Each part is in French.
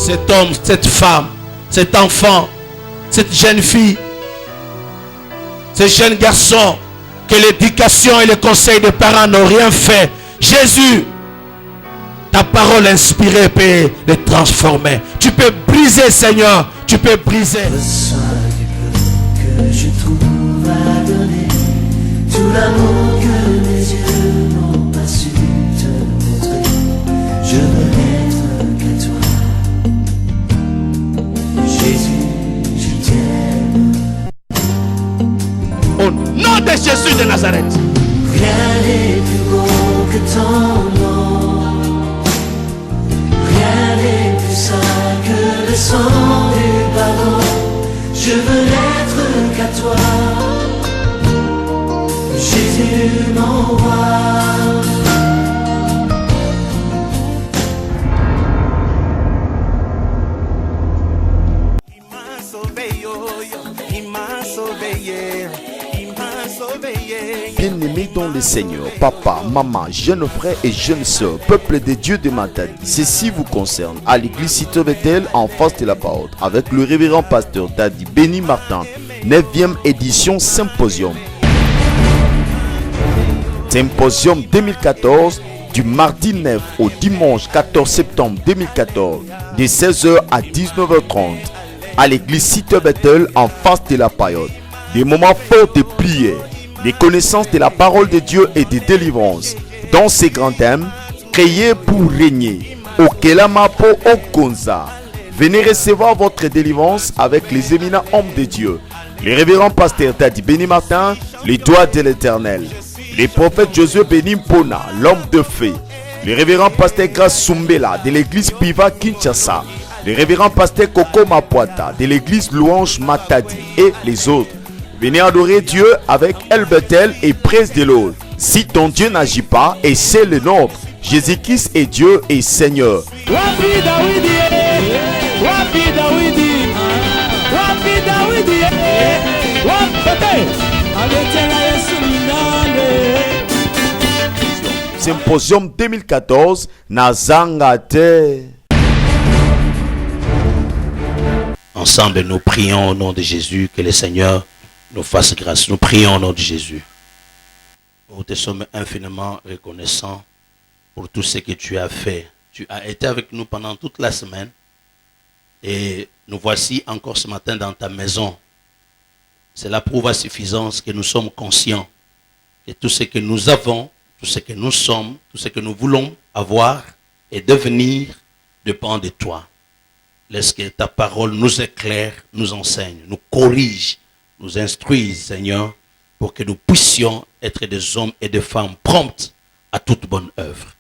cet homme, cette femme, cet enfant, cette jeune fille, ce jeune garçon, que l'éducation et le conseil des parents n'ont rien fait. Jésus, ta parole inspirée peut les transformer. Tu peux briser, Seigneur. Tu peux briser. Reçois du peu que je trouve à donner, tout l'amour que mes yeux n'ont pas su te montrer. Je veux n'être qu'à toi, Jésus, je t'aime. Au nom de Jésus de Nazareth. Rien n'est plus beau que ton nom, rien n'est plus saint que le sang du pardon. Je veux n'être qu'à toi, Jésus mon roi. Il m'a sauvé, il m'a sauvé, il m'a sauvé. Bien-aimés dans le Seigneur, papa, maman, jeunes frères et jeunes sœurs, peuple des dieux de Matadi, ceci vous concerne à l'église Cité Bethel en face de la porte avec le révérend pasteur Dadi Béni Martin, 9e édition Symposium. Symposium 2014 du mardi 9 au dimanche 14 septembre 2014 de 16h à 19h30 à l'église Cité Bethel en face de la période. Des moments forts de prière, des connaissances de la parole de Dieu et de délivrance. Dans ces grands thèmes, créés pour régner. Okelamapo Okonza. Venez recevoir votre délivrance avec les éminents hommes de Dieu. Les révérends pasteurs Dadi Béni Martin, les doigts de l'Éternel. Les prophètes Josué Béni Mpona, l'homme de fée. Les révérends pasteurs Grace Sumbela de l'église Piva Kinshasa. Les révérends pasteurs Koko Mapuata de l'église Louange Matadi et les autres. Venez adorer Dieu avec El Bethel et presse de l'eau. Si ton Dieu n'agit pas, et c'est le nôtre. Jésus-Christ est Dieu et Seigneur. Symposium 2014, Nazangate. Ensemble, nous prions au nom de Jésus, que le Seigneur nous fasse grâce. Nous prions au nom de Jésus. Nous te sommes infiniment reconnaissants pour tout ce que tu as fait. Tu as été avec nous pendant toute la semaine. Et nous voici encore ce matin dans ta maison. Cela prouve à suffisance que nous sommes conscients que tout ce que nous avons, tout ce que nous sommes, tout ce que nous voulons avoir et devenir dépend de toi. Laisse que ta parole nous éclaire, nous enseigne, nous corrige, nous instruise, Seigneur, pour que nous puissions être des hommes et des femmes promptes à toute bonne œuvre.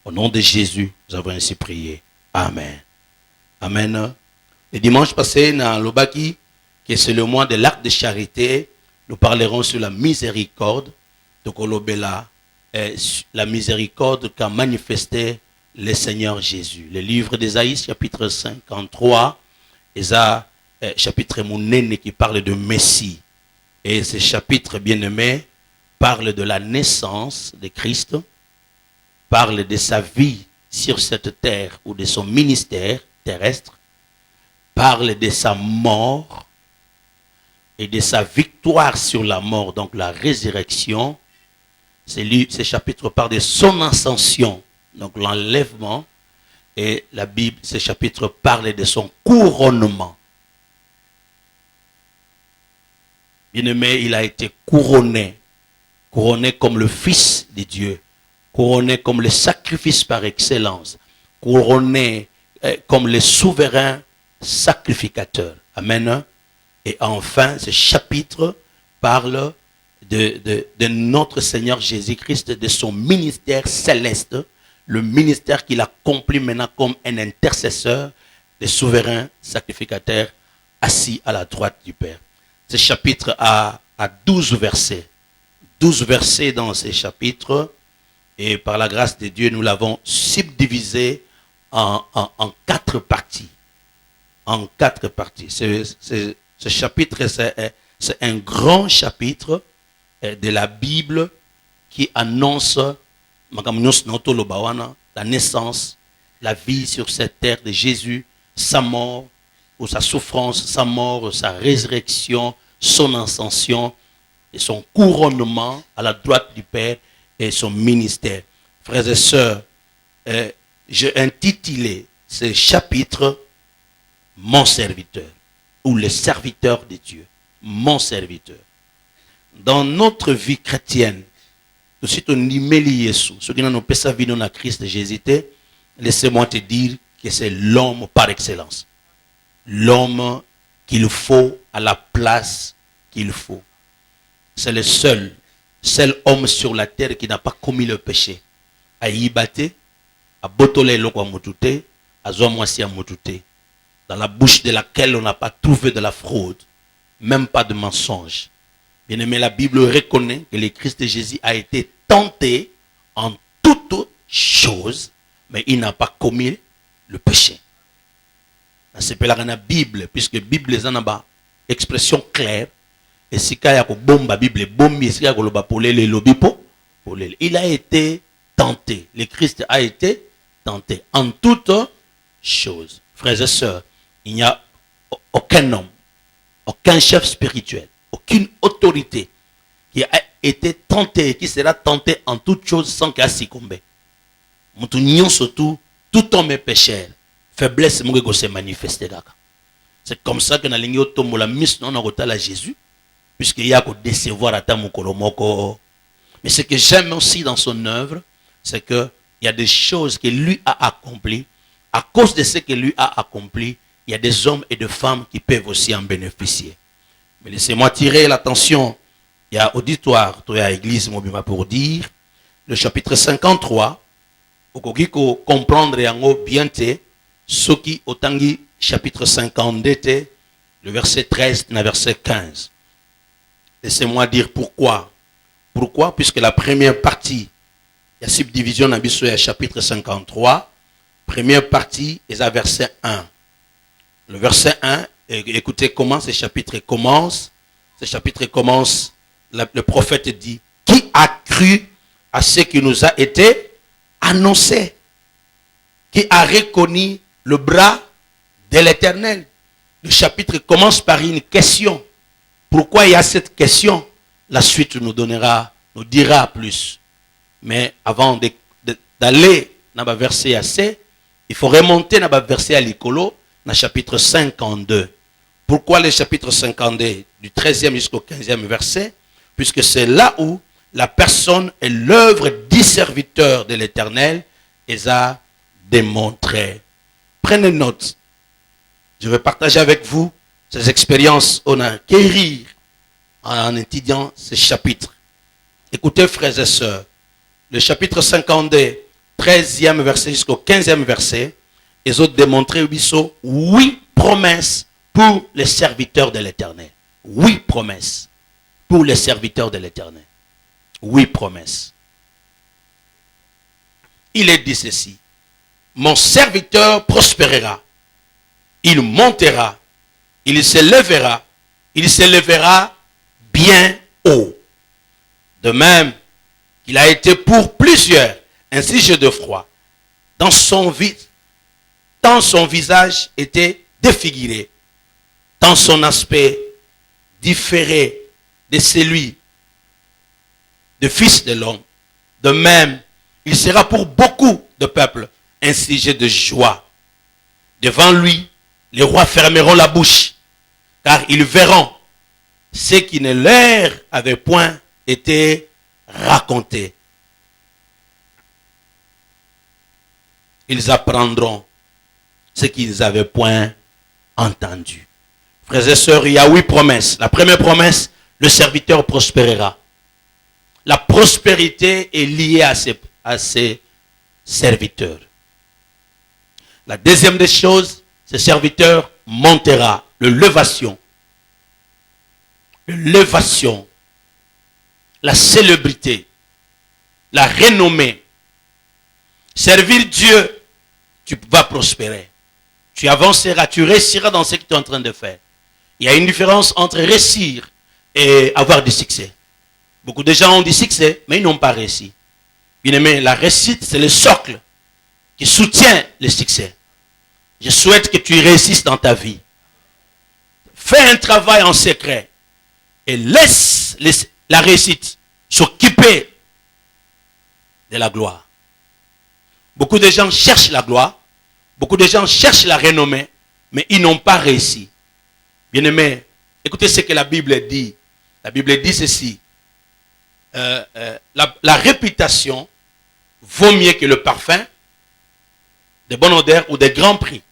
Au nom de Jésus, nous avons ainsi prié. Amen. Amen. Le dimanche passé, dans l'Obaki, que c'est le mois de l'acte de charité, nous parlerons sur la miséricorde de Kolobela, la miséricorde qu'a manifesté le Seigneur Jésus. Le livre d'Ésaïe, chapitre 53, chapitre Mounene qui parle de Messie. Et ce chapitre bien-aimé parle de la naissance de Christ, parle de sa vie sur cette terre ou de son ministère terrestre, parle de sa mort et de sa victoire sur la mort, donc la résurrection. Ce chapitre parle de son ascension, donc l'enlèvement, et la Bible, ce chapitre parle de son couronnement. Bien-aimé, il a été couronné, couronné comme le Fils de Dieu, couronné comme le sacrifice par excellence, couronné comme le souverain sacrificateur. Amen. Et enfin, ce chapitre parle de notre Seigneur Jésus-Christ, de son ministère céleste, le ministère qu'il accomplit maintenant comme un intercesseur, le souverain sacrificateur assis à la droite du Père. Ce chapitre a 12 versets. 12 versets dans ce chapitre. Et par la grâce de Dieu, nous l'avons subdivisé en 4 parties. En 4 parties. Ce chapitre, c'est un grand chapitre de la Bible qui annonce la naissance, la vie sur cette terre de Jésus, sa mort, ou sa souffrance, sa mort, sa résurrection, son ascension et son couronnement à la droite du Père et son ministère. Frères et sœurs, j'ai intitulé ce chapitre « Mon serviteur » ou « Le serviteur de Dieu ». Mon serviteur. Dans notre vie chrétienne, tout de suite on y met Jésus. Ceux qui n'ont pas sa vie dans Christ Jésus, laissez-moi te dire que c'est l'homme par excellence. L'homme qu'il faut à la place qu'il faut. C'est le seul homme sur la terre qui n'a pas commis le péché. A yibate, a botolé l'eau à motute, a zoamwasi à motute. Dans la bouche de laquelle on n'a pas trouvé de la fraude, même pas de mensonge. Bien aimé, la Bible reconnaît que le Christ Jésus a été tenté en toutes choses, mais il n'a pas commis le péché. C'est la Bible, puisque la Bible est une expression claire. Et si il y a une Bible, il a été tenté. Le Christ a été tenté en toutes choses. Frères et sœurs, il n'y a aucun homme, aucun chef spirituel, aucune autorité qui a été tenté et qui sera tenté en toutes choses sans qu'il succombe. Surtout, tout homme est pécheur. Faiblesse se manifester. C'est comme ça que nous avons la mise à Jésus, puisqu'il y a que décevoir à Tamukolomoko. Mais ce que j'aime aussi dans son œuvre, c'est qu'il y a des choses que lui a accomplies. À cause de ce que lui a accompli, il y a des hommes et des femmes qui peuvent aussi en bénéficier. Mais laissez-moi tirer l'attention. Il y a auditoire, il y a église pour dire, le chapitre 53, au comprendre bien ce qui au tangi chapitre 52, le verset 13 et le verset 15. Laissez-moi dire pourquoi. Pourquoi? Puisque la première partie, il y a subdivision dans le chapitre 53, première partie est à verset 1. Le verset 1, écoutez comment ce chapitre commence. Ce chapitre commence, le prophète dit, qui a cru à ce qui nous a été annoncé? Qui a reconnu le bras de l'Éternel? Le chapitre commence par une question. Pourquoi il y a cette question? La suite nous dira plus. Mais avant d'aller dans le verset assez, il faut remonter dans le verset à l'icolo, dans le chapitre 52. Pourquoi le chapitre 52, du 13e jusqu'au 15e verset? Puisque c'est là où la personne et l'œuvre du serviteur de l'Éternel les a démontré. Prenez note. Je vais partager avec vous ces expériences. On a guéri en étudiant ce chapitre. Écoutez, frères et sœurs, le chapitre 52, 13e verset jusqu'au 15e verset, ils ont démontré 8 promesses pour les serviteurs de l'Éternel. 8 promesses pour les serviteurs de l'Éternel. 8 promesses. Il est dit ceci: mon serviteur prospérera, il montera, il s'élèvera bien haut. De même qu'il a été pour plusieurs un sujet de froid, tant son visage était défiguré, tant son aspect différait de celui de fils de l'homme. De même, il sera pour beaucoup de peuples un sujet de joie. Devant lui, les rois fermeront la bouche, car ils verront ce qui ne leur avait point été raconté. Ils apprendront ce qu'ils n'avaient point entendu. Frères et sœurs, il y a 8 promesses. La première promesse, le serviteur prospérera. La prospérité est liée à ses serviteurs. La deuxième des choses, ce serviteur montera. L'élévation. L'élévation. La célébrité. La renommée. Servir Dieu, tu vas prospérer. Tu avanceras, tu réussiras dans ce que tu es en train de faire. Il y a une différence entre réussir et avoir du succès. Beaucoup de gens ont du succès, mais ils n'ont pas réussi. Bien aimé, la réussite, c'est le socle qui soutient le succès. Je souhaite que tu réussisses dans ta vie. Fais un travail en secret et laisse la réussite s'occuper de la gloire. Beaucoup de gens cherchent la gloire, beaucoup de gens cherchent la renommée, mais ils n'ont pas réussi. Bien-aimés, écoutez ce que la Bible dit. La Bible dit ceci. La réputation vaut mieux que le parfum de bonne odeur ou de grands prix.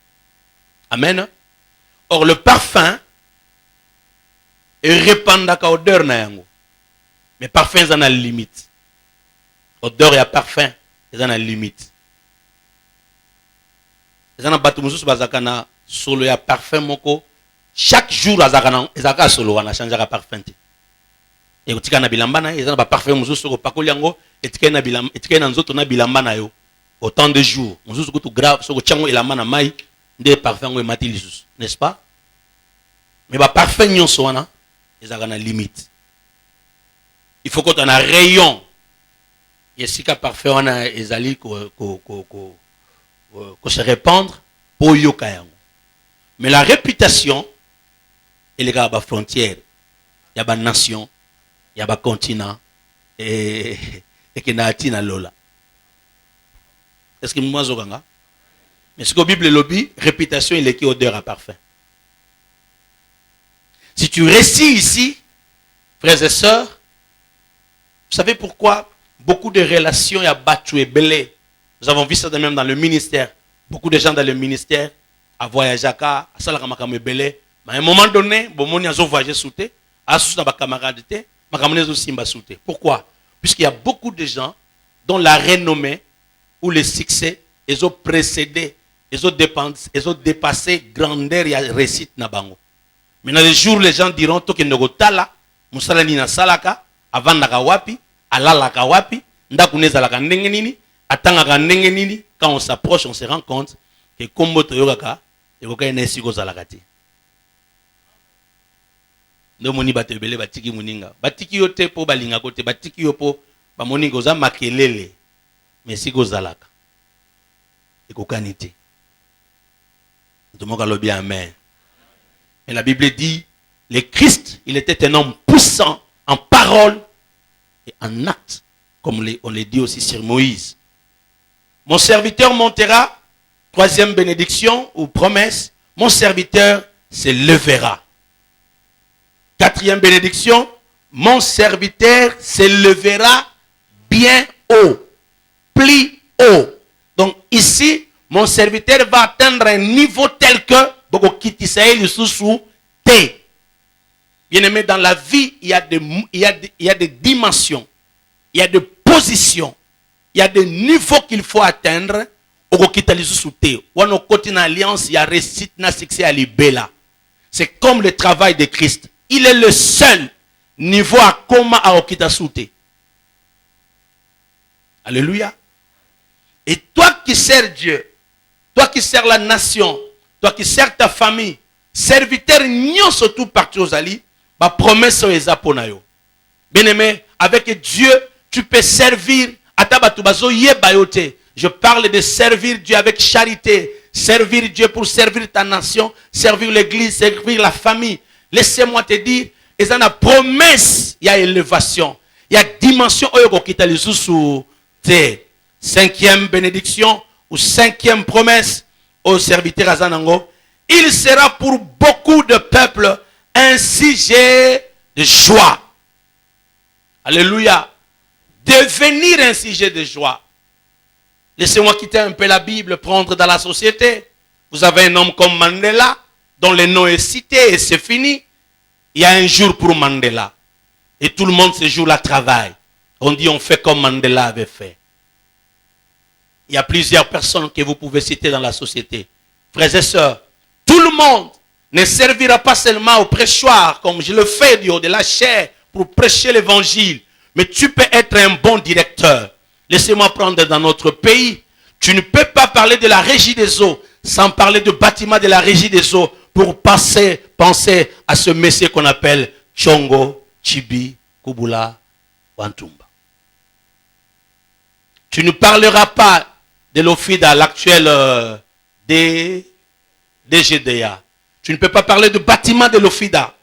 Amen. Or, le parfum est répandaka odeur na yango. Mais parfum ils en a limite. Odeur et parfum ils en a limite. Ils en a battu mususu bazakana solo ya parfum moko. Chaque jour azaka solo wana changeaka parfum. Et otika na bilamba na ils en a parfum mususu ko pakoli yango etika na bilamba etika na nzoto na bilamba na yo. Autant de jours mususu ko to grave soko chango elamba na mai nde parfum ngo emati lisusu, n'est-ce pas? Mais ba parfum nyonso wana ezaka na limite. Il faut qu'on ait un rayon. Et si ka parfum wana ezali ko se répandre pour yoka yango. Mais la réputation elle est à la frontière. Il y a ba nation, il y a ba continent et que na atina lola. Est-ce que moi zokanga? Mais ce que la Bible lobby, réputation il est qui odeur à parfum. Si tu réussis ici, frères et sœurs, vous savez pourquoi beaucoup de relations y a battu et belé. Nous avons vu ça de même dans le ministère. Beaucoup de gens dans le ministère à voyager à Salakamakamu belé. Mais à un moment donné, bon mon yazo voyager souté, à sous na camarade makamane aussi mba souté. Pourquoi? Puisqu'il y a beaucoup de gens dont la renommée ou le succès ils ont précédé, ils ont dépassé grandeur et réussite na bango. Maintenant les jours les gens diront to ke tala musala ni na salaka avanda wapi alala wapi ndakuneza la ndenge nini atanga ndenge nini. Quand on s'approche on se rend compte que kombo toyokaka ekoka ene siko zalakati ndo moni batebele batiki muninga batiki yote po balinga kote batiki yopo ba moninga za makelele mais siko zalaka ekoka nité ndomoka lobi amen. Et la Bible dit, le Christ, il était un homme puissant en parole et en acte, comme on le dit aussi sur Moïse. Mon serviteur montera, troisième bénédiction ou promesse, mon serviteur se levera. Quatrième bénédiction, mon serviteur se levera bien haut, plus haut. Donc ici, mon serviteur va atteindre un niveau tel que bien aimé, dans la vie, il y a des dimensions, il y a des positions, il y a des niveaux qu'il faut atteindre. C'est comme le travail de Christ. Il est le seul niveau à comment à okita souté. Alléluia. Et toi qui sers Dieu, toi qui sers la nation, toi qui sers ta famille, serviteur nyon surtout partout aux alliés, ma promesse est zaponayo. Bien-aimé, avec Dieu, tu peux servir à tabatubazo yebayote. Je parle de servir Dieu avec charité, servir Dieu pour servir ta nation, servir l'église, servir la famille. Laissez-moi te dire, il y a une promesse, il y a élévation, il y a dimension oyo kita les sous te. Cinquième bénédiction ou cinquième promesse au serviteur Azanango, il sera pour beaucoup de peuples un sujet de joie. Alléluia. Devenir un sujet de joie. Laissez-moi quitter un peu la Bible, prendre dans la société. Vous avez un homme comme Mandela, dont le nom est cité et c'est fini. Il y a un jour pour Mandela. Et tout le monde ce jour-là travaille. On dit on fait comme Mandela avait fait. Il y a plusieurs personnes que vous pouvez citer dans la société. Frères et sœurs, tout le monde ne servira pas seulement au prêchoir, comme je le fais du haut de la chair, pour prêcher l'évangile. Mais tu peux être un bon directeur. Laissez-moi prendre dans notre pays. Tu ne peux pas parler de la régie des eaux sans parler de bâtiment de la régie des eaux pour penser à ce messie qu'on appelle Tchongo, Chibi, Kubula, Wantumba. Tu ne parleras pas de l'OFIDA, l'actuel des GDA. Tu ne peux pas parler de bâtiment de l'Ofida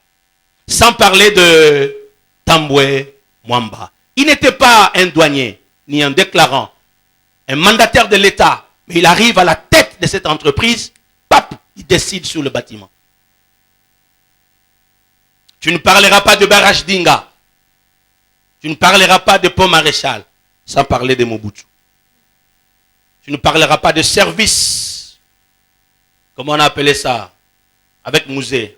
sans parler de Tamboué Mwamba. Il n'était pas un douanier, ni un déclarant, un mandataire de l'État, mais il arrive à la tête de cette entreprise, pap, il décide sur le bâtiment. Tu ne parleras pas de Barrage Dinga. Tu ne parleras pas de Pont Maréchal sans parler de Mobutu. Tu ne parleras pas de service. Comment on a appelé ça? Avec Mouzé.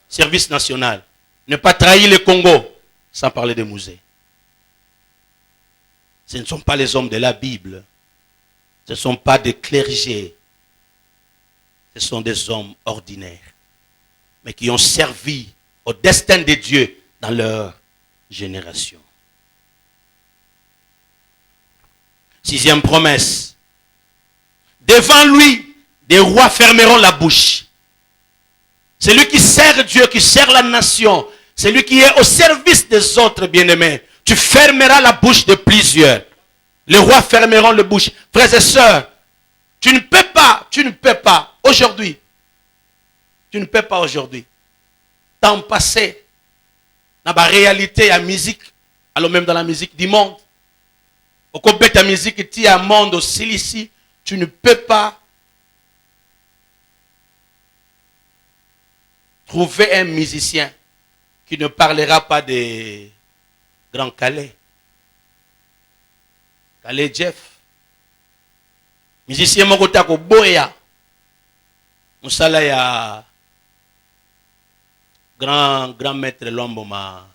Service national. Ne pas trahir le Congo sans parler de Mouzé. Ce ne sont pas les hommes de la Bible. Ce ne sont pas des clergés. Ce sont des hommes ordinaires. Mais qui ont servi au destin de Dieu dans leur génération. 6e promesse. Devant lui, des rois fermeront la bouche. Celui qui sert Dieu, qui sert la nation, celui qui est au service des autres bien-aimés, tu fermeras la bouche de plusieurs. Les rois fermeront la bouche. Frères et sœurs, tu ne peux pas aujourd'hui, temps passé, dans la réalité, la musique, alors même dans la musique du monde, au côté de la musique, tu as un monde aussi ici, tu ne peux pas trouver un musicien qui ne parlera pas de Grand Calais. Calais Jeff. Musicien Mokotako Boya. Moussala ya grand maître Lombo ma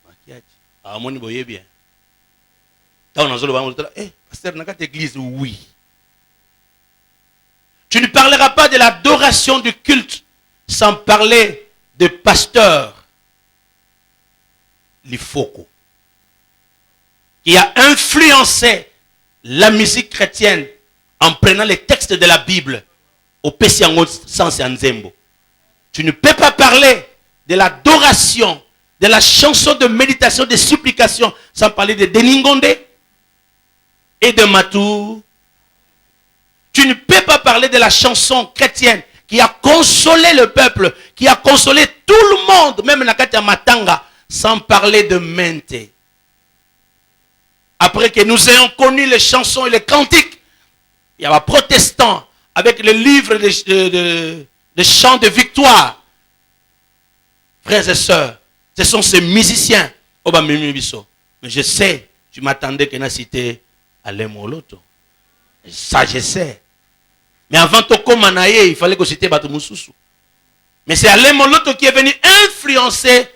makiaji. Ah moni boye bien. Pasteur, dans cette église, oui. Tu ne parleras pas de l'adoration du culte sans parler de pasteur Lifoko, qui a influencé la musique chrétienne en prenant les textes de la Bible au Pessiango sans Nzembo. Tu ne peux pas parler de l'adoration, de la chanson de méditation, de supplication, sans parler de Deningonde et de Matou. Tu ne peux pas parler de la chanson chrétienne qui a consolé le peuple, qui a consolé tout le monde, même Nakatia Matanga, sans parler de Mente. Après que nous ayons connu les chansons et les cantiques, il y a un protestant avec le livre de chants de victoire. Frères et sœurs, ce sont ces musiciens. Mais je sais, tu m'attendais que na cité Alain Moloto. Ça, je sais. Mais avant de commencer, il fallait que c'était Batumoussou. Mais c'est Alain Moloto qui est venu influencer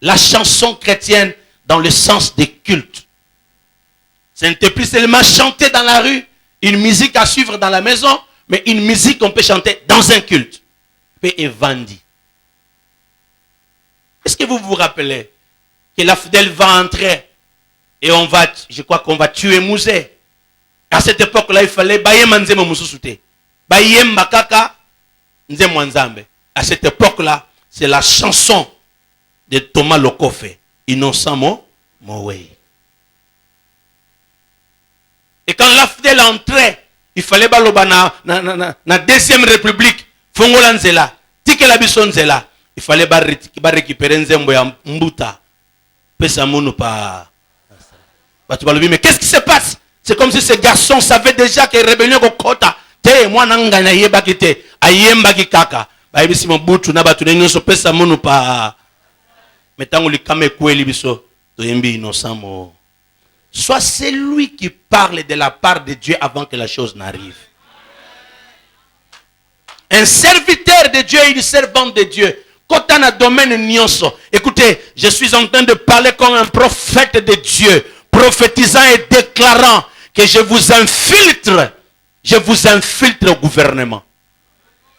la chanson chrétienne dans le sens des cultes. Ce n'était plus seulement chanter dans la rue, une musique à suivre dans la maison, mais une musique qu'on peut chanter dans un culte. Et Vandi. Est-ce que vous vous rappelez que la fidèle va entrer et je crois qu'on va tuer Mouzé. À cette époque-là, il fallait Bayem Nzeme Moussousouté. Bayem Bakaka Nzeme Wanzambe. À cette époque-là, c'est la chanson de Thomas Lokofe. Innocent Mowei. Et quand la fidèle entrait, il fallait baloba na deuxième république. Fongola Nzela. Tike la bison Nzela. Il fallait récupérer Nzembo ya Mbuta. Pesa mounou pa. Mais qu'est-ce qui se passe? C'est comme si ce garçon savait déjà que rébellion ko kota. Te moi nanga na yeba kite. Ayemba ki kaka. Ba yebisi mo butu na batu nyo so pesa mounou pa. Metango li kame kweli biso. To yembi innocent mo. Sois celui qui parle de la part de Dieu avant que la chose n'arrive. Un serviteur de Dieu et une servante de Dieu. Quand on a domaine nyonso. Écoutez, je suis en train de parler comme un prophète de Dieu. Prophétisant et déclarant que je vous infiltre au gouvernement.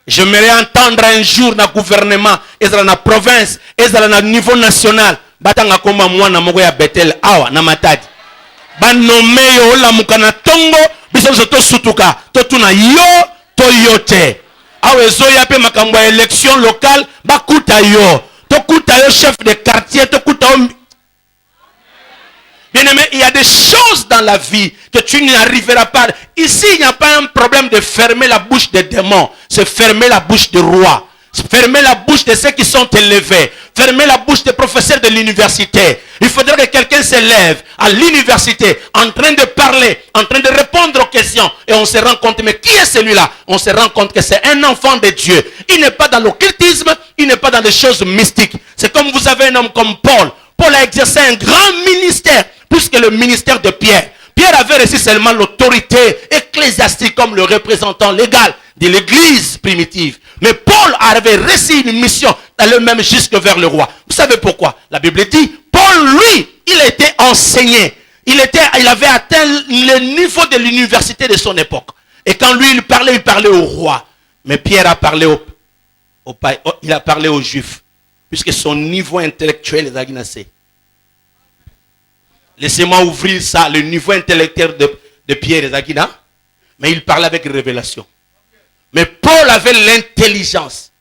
J'aimerais entendre un jour dans le gouvernement, et dans la province, et dans le niveau national, batanga koma mwana moko ya Bethel awa na matadi. Ba nommé yo la mukana tongo, biso to sutuka, to tuna yo to yote. Awe zo ya pe makambo ya élection locale, ba kuta yo. To kuta yo chef de quartier, to kuta yo. Bien-aimé, il y a des choses dans la vie que tu n'arriveras pas. Ici, il n'y a pas un problème de fermer la bouche des démons. C'est fermer la bouche des rois. Fermer la bouche de ceux qui sont élevés. Fermer la bouche des professeurs de l'université. Il faudrait que quelqu'un se lève à l'université en train de parler, en train de répondre aux questions. Et on se rend compte, mais qui est celui-là? On se rend compte que c'est un enfant de Dieu. Il n'est pas dans l'occultisme, il n'est pas dans les choses mystiques. C'est comme vous avez un homme comme Paul. Paul a exercé un grand ministère, plus que le ministère de Pierre. Pierre avait reçu seulement l'autorité ecclésiastique comme le représentant légal de l'église primitive. Mais Paul avait reçu une mission d'aller même jusque vers le roi. Vous savez pourquoi? La Bible dit, Paul, lui, il était enseigné. Il avait atteint le niveau de l'université de son époque. Et quand lui, il parlait au roi. Mais Pierre a parlé il a parlé aux Juifs. Puisque son niveau intellectuel est agnassé. Laissez-moi ouvrir ça, le niveau intellectuel de Pierre et d'Aguina. Mais il parlait avec révélation. Mais Paul avait l'intelligence,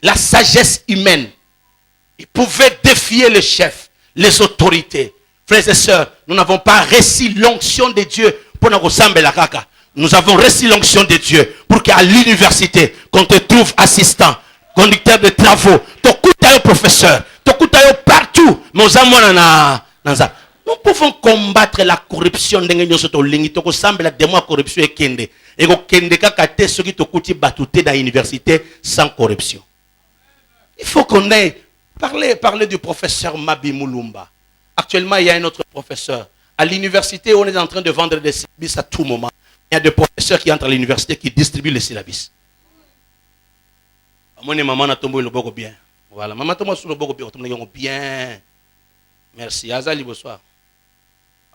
la sagesse humaine. Il pouvait défier les chefs, les autorités. Frères et sœurs, nous n'avons pas reçu l'onction de Dieu pour nous ressembler à caca. Nous avons reçu l'onction de Dieu pour qu'à l'université, qu'on te trouve assistant, conducteur de travaux, t'écoutes professeur, t'écoutes partout. Nous pouvons combattre la corruption. La corruption est kende. Et kende kakate ceux qui t'écoutent batouté dans l'université sans corruption. Il faut qu'on ait parler du professeur Mabi Moulumba. Actuellement, il y a un autre professeur. À l'université, on est en train de vendre des syllabus à tout moment. Il y a des professeurs qui entrent à l'université qui distribuent les syllabus. Moi, maman a tombé le beaucoup bien. Voilà, maman tombe sur le beaucoup bien. Merci. Azali, bonsoir.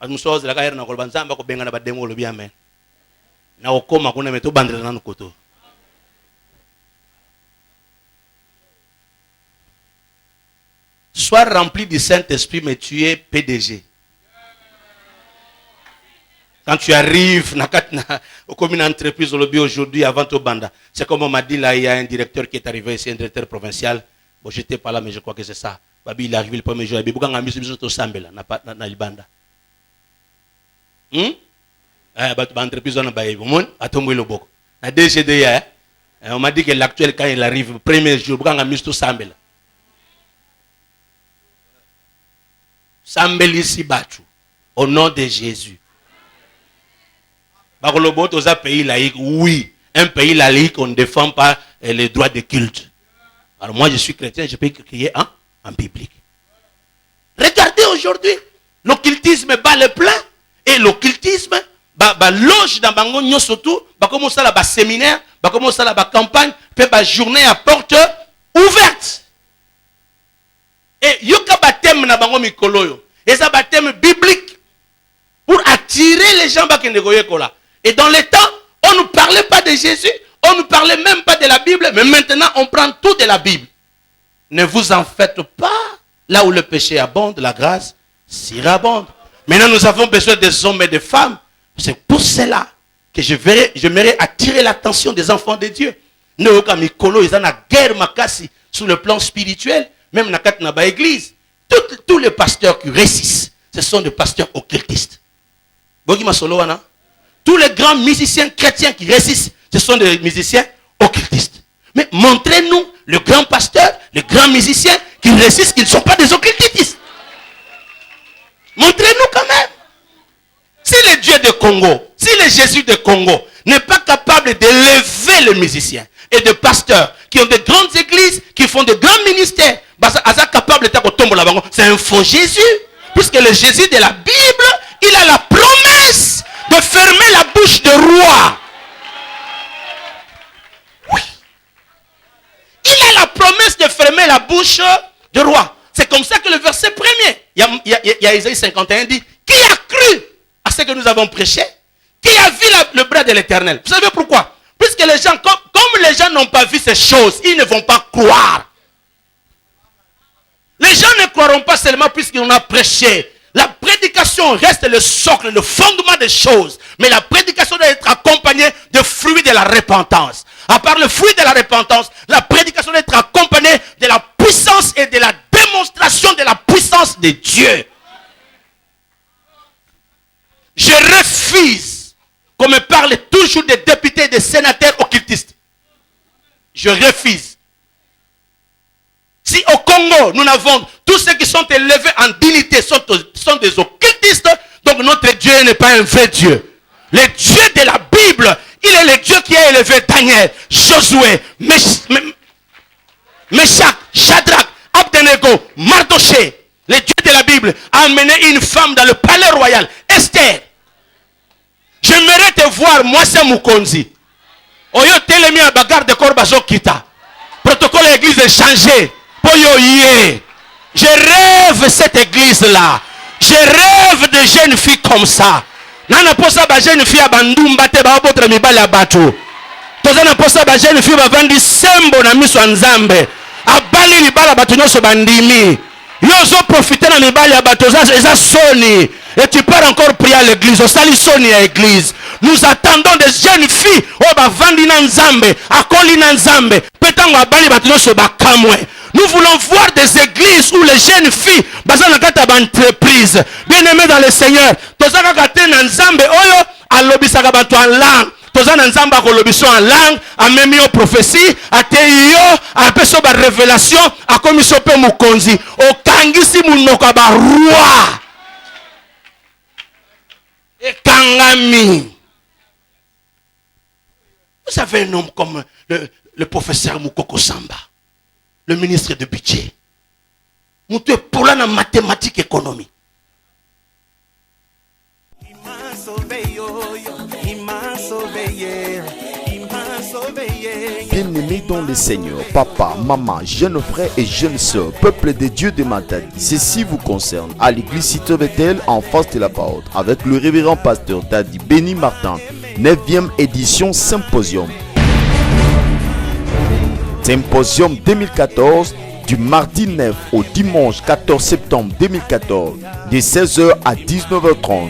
Bonsoir, la carrière n'a pas de ko benga na badengo le bien mais. Na okoma kuna meto bandre na koto. Sois rempli du Saint-Esprit, mais tu es PDG. Quand tu arrives comme une entreprise aujourd'hui avant au banda, c'est comme on m'a dit là, il y a un directeur qui est arrivé ici, un directeur provincial. Bon, j'étais pas là, mais je crois que c'est ça. Babi, il est arrivé le premier jour. Il a mis au Sambela, na Libanda. Entreprise on a baillé. À tomber le boko. Na DGD, on m'a dit que l'actuel, quand il arrive, le premier jour, il a mis au Sambela. Sambeli si battu. Au nom de Jésus. Dans un pays laïque, oui, un pays laïque, on ne défend pas les droits de culte. Alors moi, je suis chrétien, je peux crier en public. Regardez aujourd'hui, l'occultisme bat le plein et l'occultisme loge dans Bangonio surtout, comme ça là, séminaire, comme ça là, campagne, fait journée à porte ouverte. Et yoka baptême na bango mikoloyo, et ça baptême biblique pour attirer les gens là. Et dans les temps, on ne parlait pas de Jésus, on ne parlait même pas de la Bible, mais maintenant on prend tout de la Bible. Ne vous en faites pas. Là où le péché abonde, la grâce surabonde. Maintenant nous avons besoin des hommes et des femmes. C'est pour cela que j'aimerais attirer l'attention des enfants de Dieu. Nous ils ont la guerre makasi sur le plan spirituel, même dans la église. Tous les pasteurs qui réussissent, ce sont des pasteurs occultistes. Tous les grands musiciens chrétiens qui réussissent, ce sont des musiciens occultistes. Mais montrez-nous le grand pasteur, les grands musiciens qui réussissent, qui ne sont pas des occultistes. Montrez-nous quand même. Si le Dieu de Congo, si le Jésus de Congo n'est pas capable d'élever les musiciens et des pasteurs qui ont de grandes églises, qui font de grands ministères, c'est un faux Jésus. Puisque le Jésus de la Bible, il a la promesse de fermer la bouche de roi. Oui. Il a la promesse de fermer la bouche de roi. C'est comme ça que le verset premier, il y a Isaïe 51 dit, qui a cru à ce que nous avons prêché? Qui a vu le bras de l'Éternel? Vous savez pourquoi? Puisque les gens, comme les gens n'ont pas vu ces choses, ils ne vont pas croire. Les gens ne croiront pas seulement puisqu'on a prêché. La prédication reste le socle, le fondement des choses. Mais la prédication doit être accompagnée de fruits de la repentance. À part le fruit de la repentance, la prédication doit être accompagnée de la puissance et de la démonstration de la puissance de Dieu. Je refuse qu'on me parle toujours des députés et des sénateurs occultistes. Je refuse. Si au Congo, nous n'avons tous ceux qui sont élevés en dignité sont des occultistes, donc notre Dieu n'est pas un vrai Dieu. Le Dieu de la Bible, il est le Dieu qui a élevé Daniel, Josué, Meshach, Shadrach, Abednego, Mardoché. Le Dieu de la Bible a amené une femme dans le palais royal, Esther. J'aimerais te voir, moi c'est Mukonzi. Oyo telemi à bagarre de Korbazo Kita. Protocole de l'église est changé. Je rêve cette église-là. Je rêve de jeunes filles comme ça. Nana posa ba jeune fille abandumba te ba botre mibali abato. Tozana posa ba jeune fille ba vandi sembo na miso nzambe. Abali libala bato nyonso bandimi. Yozo profiter na mibali abato za soni. Et tu pars encore prier à l'église. Au sali soni à l'église. Nous attendons des jeunes filles. Oh ba vandi na nzambe. Akoli na nzambe. Petango abali bato nyonso ba kamwe. Nous voulons voir des églises où les jeunes filles basent dans la entreprise. Bien-aimés dans le Seigneur. Tozaka kate na nzambe oyo alobisaka bato en langue. Tozana nzambe akolobiso en langue, amemi yo prophétie, ateyo, apeso ba révélation, akomiso pe mukonzi, okangisi munoko ba roi. Ekangami. Vous avez un homme comme le professeur Mukoko Samba. Le ministre de budget. Nous te pour la mathématique économie. Il m'a sauvé, il m'a sauvé, il m'a sauvé. Bien-aimés dans le Seigneur, papa, maman, jeunes frères et jeunes sœurs, peuple de Dieu de Matadi, ceci vous concerne à l'église Cité Bethel en face de la parole, avec le révérend pasteur Dadi Béni Martin, 9e édition Symposium. Symposium 2014 du mardi 9 au dimanche 14 septembre 2014 de 16h à 19h30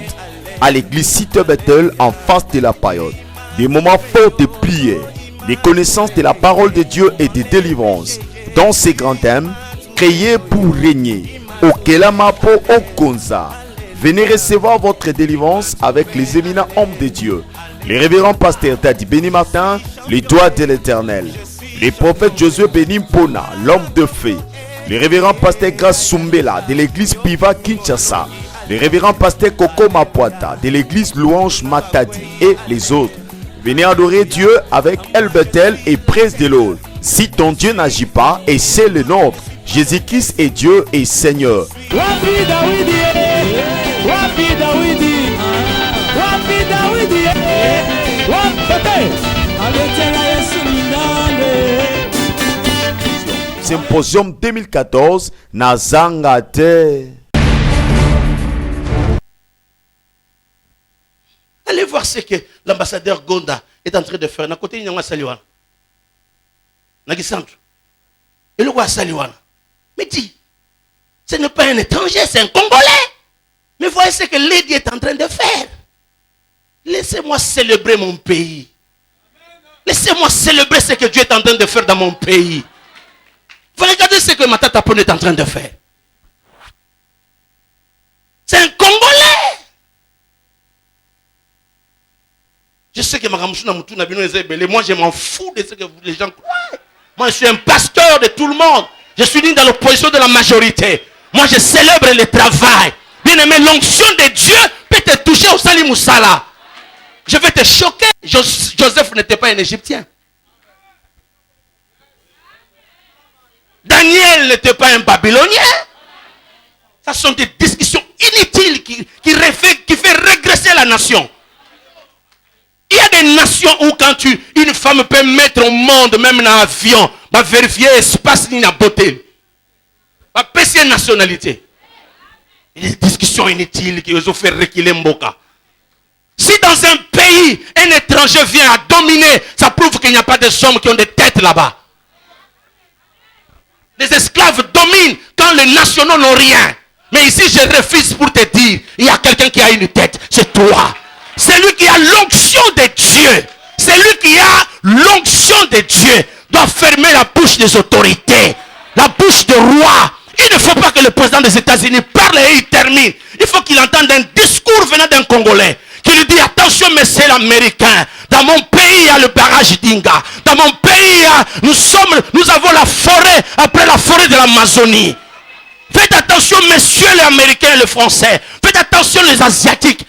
à l'église Cité Bethel en face de la période. Des moments forts de prière, des connaissances de la parole de Dieu et de délivrance dans ces grands thèmes créés pour régner. Okelamapo Okonza. Venez recevoir votre délivrance avec les éminents hommes de Dieu, les révérends pasteurs Dadi Béni Martin, les doigts de l'Éternel, les prophètes Josué Béni Mpona, l'homme de fée, les révérends pasteurs Grace Sumbela de l'église Piva Kinshasa, les révérends pasteurs Koko Mapuata de l'église Louange Matadi et les autres. Venez adorer Dieu avec El Bethel et presse de l'autre. Si ton Dieu n'agit pas, et c'est le nôtre, Jésus-Christ est Dieu et Seigneur. Symposium 2014 Nazangate. Allez voir ce que l'ambassadeur Gonda est en train de faire. Na côté il y a un Saliwana. Nagi centre. Et le roi Saliwana. Mais dis, ce n'est pas un étranger, c'est un Congolais. Mais voyez ce que Lady est en train de faire. Laissez-moi célébrer mon pays. Laissez-moi célébrer ce que Dieu est en train de faire dans mon pays. Vous regardez ce que Matata Pone est en train de faire. C'est un Congolais. Je sais que moi je m'en fous de ce que les gens croient. Moi je suis un pasteur de tout le monde. Je suis né dans l'opposition de la majorité. Moi je célèbre le travail. Bien aimé, l'onction de Dieu peut te toucher au Sali Moussala. Je vais te choquer. Joseph n'était pas un Égyptien. Daniel n'était pas un Babylonien. Ce sont des discussions inutiles qui fait régresser la nation. Il y a des nations où quand une femme peut mettre au monde, même dans l'avion, va vérifier l'espace ni la beauté. Va passer une nationalité. Il y a des discussions inutiles qui ont fait reculer Mboka. Si dans un pays, un étranger vient à dominer, ça prouve qu'il n'y a pas des hommes qui ont des têtes là-bas. Les esclaves dominent quand les nationaux n'ont rien. Mais ici, je refuse pour te dire, il y a quelqu'un qui a une tête, c'est toi. C'est lui qui a l'onction de Dieu. C'est lui qui a l'onction de Dieu. Doit fermer la bouche des autorités. La bouche des rois. Il ne faut pas que le président des États-Unis parle et il termine. Il faut qu'il entende un discours venant d'un Congolais. qui lui dit attention monsieur l'américain, dans mon pays il y a le barrage d'Inga, dans mon pays nous avons la forêt après la forêt de l'Amazonie. Faites attention messieurs les Américains et les Français, faites attention les Asiatiques,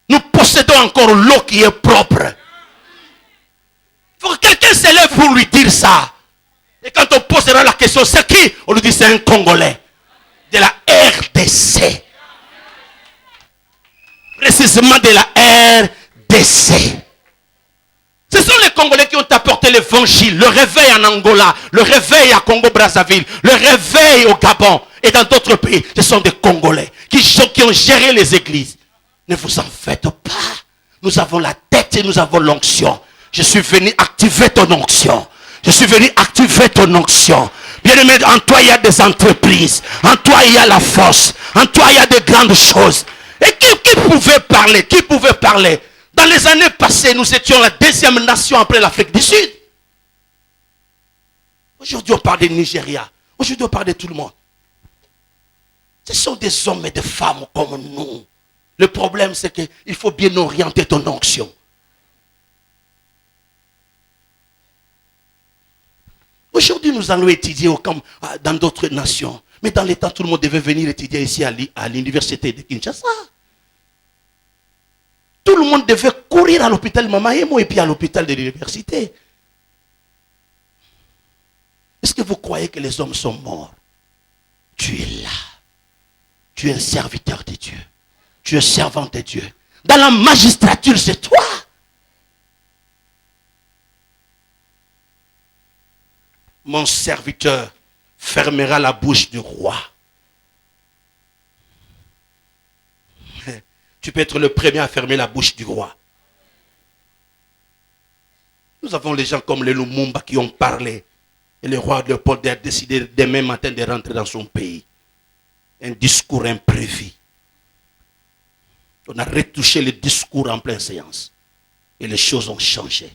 nous possédons encore l'eau qui est propre. Il faut que quelqu'un s'élève pour lui dire ça. Et quand on posera la question, c'est qui? On lui dit c'est un Congolais de la RDC. Précisément de la RDC. Ce sont les Congolais qui ont apporté l'évangile, le réveil en Angola, le réveil à Congo-Brazzaville, le réveil au Gabon et dans d'autres pays. Ce sont des Congolais qui ont géré les églises. Ne vous en faites pas. Nous avons la tête et nous avons l'onction. Je suis venu activer ton onction. Je suis venu activer ton onction. Bien-aimé, en toi il y a des entreprises. En toi il y a la force. En toi il y a de grandes choses. Et qui pouvait parler? Qui pouvait parler? Dans les années passées, nous étions la deuxième nation après l'Afrique du Sud. Aujourd'hui, on parle du Nigeria. Aujourd'hui, on parle de tout le monde. Ce sont des hommes et des femmes comme nous. Le problème, c'est qu'il faut bien orienter ton onction. Aujourd'hui, nous allons étudier dans d'autres nations. Mais dans les temps, tout le monde devait venir étudier ici à l'université de Kinshasa. Tout le monde devait courir à l'hôpital Mamaemo et puis à l'hôpital de l'université. Est-ce que vous croyez que les hommes sont morts? Tu es là. Tu es un serviteur de Dieu. Tu es servant de Dieu. Dans la magistrature, c'est toi. Mon serviteur fermera la bouche du roi. Tu peux être le premier à fermer la bouche du roi. Nous avons les gens comme les Lumumba qui ont parlé. Et le roi Léopold a décidé demain matin de rentrer dans son pays. Un discours imprévu. On a retouché le discours en pleine séance. Et les choses ont changé.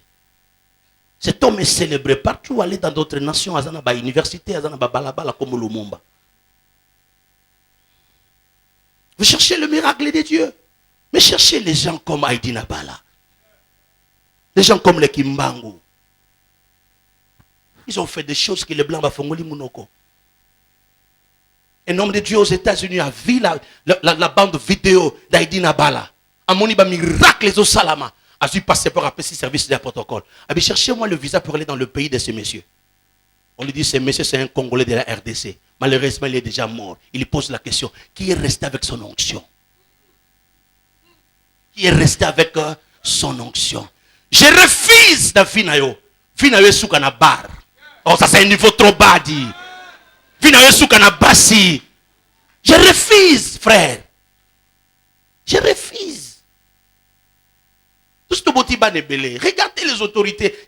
Cet homme est célébré partout, aller dans d'autres nations, à Zanaba Université, à Zanaba Balabala, comme Lumumba. Vous cherchez le miracle de Dieu. Mais cherchez les gens comme Haïdi Nabala. Les gens comme les Kimbangu. Ils ont fait des choses que les Blancs va fongoli Mounoko. Un homme de Dieu aux États-Unis a vu la bande vidéo d'Haïdi Nabala. A mon miracle les Salama. A dû passer par un petit service de protocole. A dit cherchez-moi le visa pour aller dans le pays de ce monsieur. On lui dit ce monsieur c'est un Congolais de la RDC. Malheureusement il est déjà mort. Il pose la question qui est resté avec son onction? Qui est resté avec son onction? Je refuse dans Finayo. Finayo soukana bar. Oh, ça c'est un niveau trop bas dit. Finayo soukana bassi. Je refuse, frère. Je refuse. Tout ce que vous avez regardez les autorités.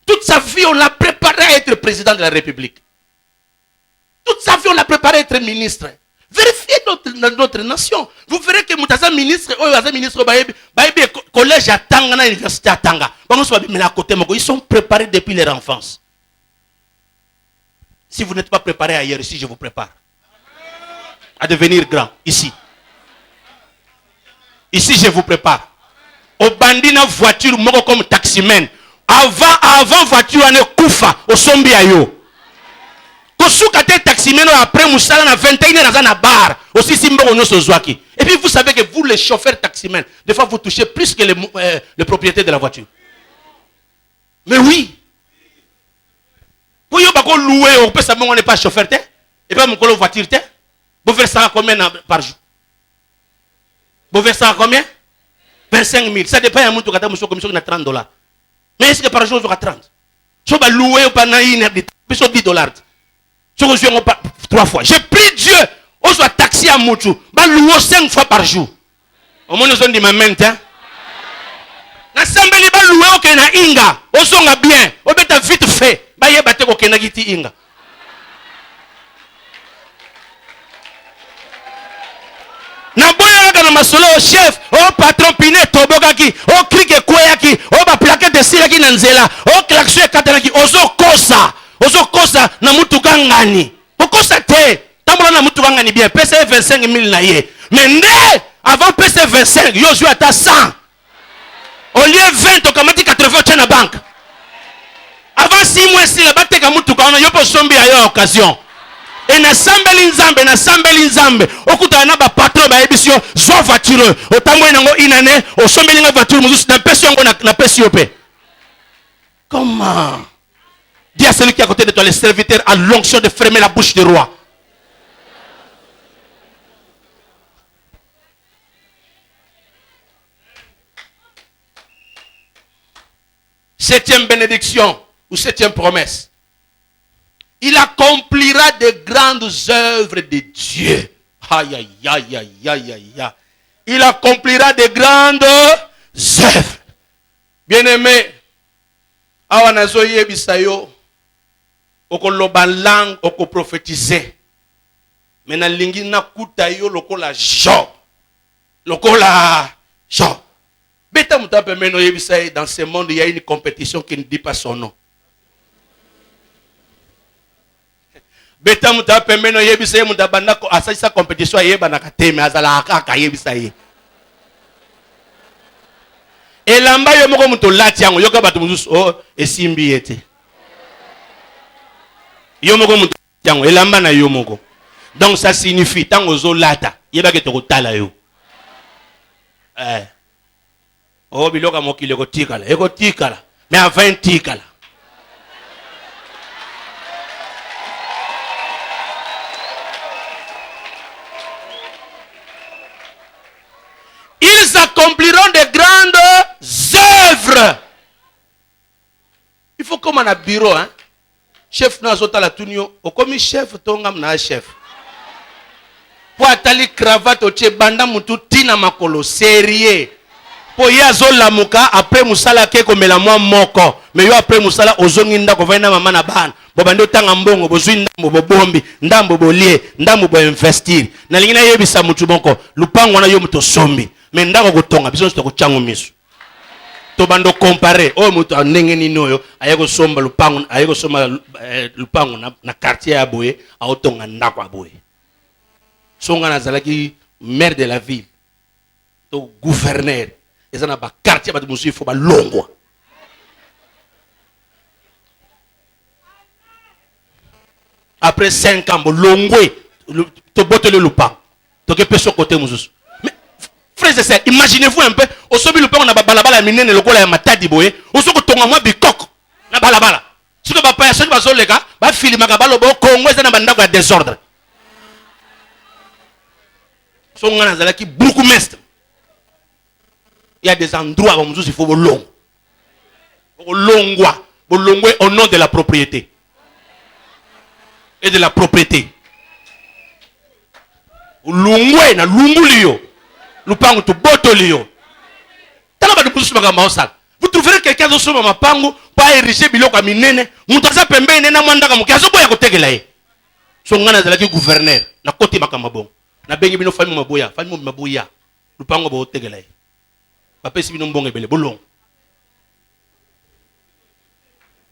Toute sa vie, on l'a préparé à être président de la République. Toute sa vie, on l'a préparé à être ministre. Vérifiez notre nation. Vous verrez que Moutaza ministre, collège à Tanga, université à Tanga. Ils sont préparés depuis leur enfance. Si vous n'êtes pas préparé ailleurs, ici, je vous prépare à devenir grand. Ici. Ici, je vous prépare. Au bandina voiture, moi comme taximan. Avant voiture, on est koufa, au sombi ayo. Kosukate taximan après Moussala na 21 dans un bar. Aussi simbo on se zoaki. Et puis vous savez que vous les chauffeurs taximan, des fois vous touchez plus que les propriétaires de la voiture. Mais oui. Pour y avoir loué, on peut savoir on n'est pas chauffeur et pas mon colo voiture vous versez ça combien par jour? Vous versez ça combien? 25 000. Ça dépend de mon commission qui a 30 $. Mais est-ce que par jour, vous aurez 30? Si vous louez pendant une heure, vous avez 10 $. Si vous jouez 3 fois. J'ai pris Dieu. On soit taxi à Moutou. Vous louez 5 fois par jour. Au moins, nous avons dit ma main. Na sambeli ba loué au na inga. On songa bien. On peut vite fait. Ba ye bate ko kena giti inga. Na boya na masolo au chef, au patron piné tobokaki, au krike kweyaki, au ba plaquette de silaki na nzela, au klaxon katanaki, ozo kosa na mutu kangani. Okosa te. Tambola na mutu kangani bien, pesa 25 000 na ye. Mais né avant PC 25, yo joué à 100. Au lieu 20, on a dit 80 dans la banque. Avant 6 mois, si la batte comme tout quand on a pas sombi à occasion. Et na sambeli nzambe okuta na ba patron ba ebisio zo voiture otamwe nango inane o sombeli nga voiture muzusu na pesi yango na pesi yope. Comment? Dis à celui qui est à côté de toi, les serviteurs a l'onction de fermer la bouche du roi. Septième bénédiction ou septième promesse. Il accomplira de grandes œuvres de Dieu. Aïe, aïe, aïe, aïe, aïe, aïe. Il accomplira de grandes œuvres. Bien-aimé, awanazo yebisayo, oko loba langue, oko prophétiser. Mais na lingi na kuta yo lokola Job. Lokola Job. Beta mutape meno yebisayo, dans ce monde, il y a une compétition qui ne dit pas son nom. Beta muta pembeno yebisa ye muta bandako asasa competition yeba na kateme azala aka yebisa ye. Elamba yo moko muto lati yango yoka batu muzusu oh esimbi yete. Yo moko muto yango elamba na yo moko. Donc ça signifie tango zo lata yeba ke to tala yo. Oh biloka mokile ko tikala. Eko tikala. Mais avant tikala. Ils accompliront de grandes œuvres. Il faut comme un bureau, hein. Chef na zota la tunio, o komi chef tongam na chef. Po atali cravate o che banda mutu tina makolo sérieux. Po ya zo la muka après musala ke ko mela mwa moko. Mais yo après musala ozongi ndako vaina mama na bana. Bo bando tanga mbongo bozwi ndambo bobombi, ndambo bolie, ndambo bo investir. Na lingina yebisa mutu bonko, lupango na yo muto sombi. Mais ndako kotonga biso to ko chango miso. To bando comparer o mutu ndenge ni noyo ayeko somba lupango ayeko somba lupango na quartier ya boye aotonga ndako aboye. Songa na zalaki maire de la ville. To gouverneur ezana ba quartier ba musu ifo ba longwa. Après 5 ans, longwe to botele lupango. To ke peso côté mususu. Frères et sœurs, imaginez-vous un peu, au sommet le père on a balabala minene le gola ya matadi boye, au soko tonga moi bikok na balabala. Ce que papa ya soki bazo leka, ba filima ka balo bo Congo eza na bandako ya désordre. So ngana zala ki bourgmestre. Il y a des endroits où il faut bolong. Bolongwa, bolongwe au nom de la propriété. Et de la propriété. Lungwe na lungulio. Lupango to botolio. Vous trouverez quelqu'un d'autre sur ma pango pas ériger biloko minene, mutaza pembe nena mandaka mukazo boya kotegela ye. So ngana zalaki gouverneur na koti makamba bon. Na bengi bino fami maboya. Lupango bo tegela ye. Ba pesi bino mbongo ebele bolong.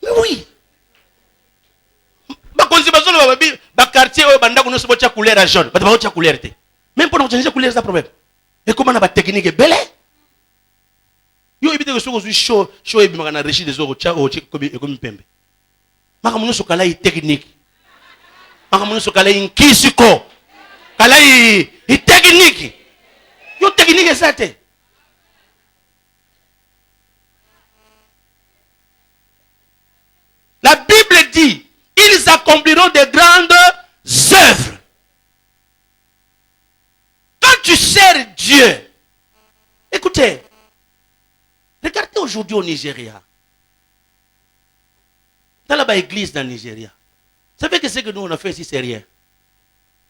Mais oui. Ba konzi bazolo ba quartier o bandako no sebo cha couleur à jaune. Ba ba cha couleur te. Même pour nous changer couleur ça problème. Et comment on a pas technique belle? Yo ibite ko soko show ebi makana régie des oro cha o comme pembe. Maka muno so kala technique. Maka muno so kala inkisiko. Kala technique. Yo technique exacte. La Bible dit, ils accompliront de grandes œuvres. Quand tu sers Dieu, écoutez, regardez aujourd'hui au Nigeria. Dans la église dans le Nigeria. Vous savez que ce que nous on a fait ici, c'est rien.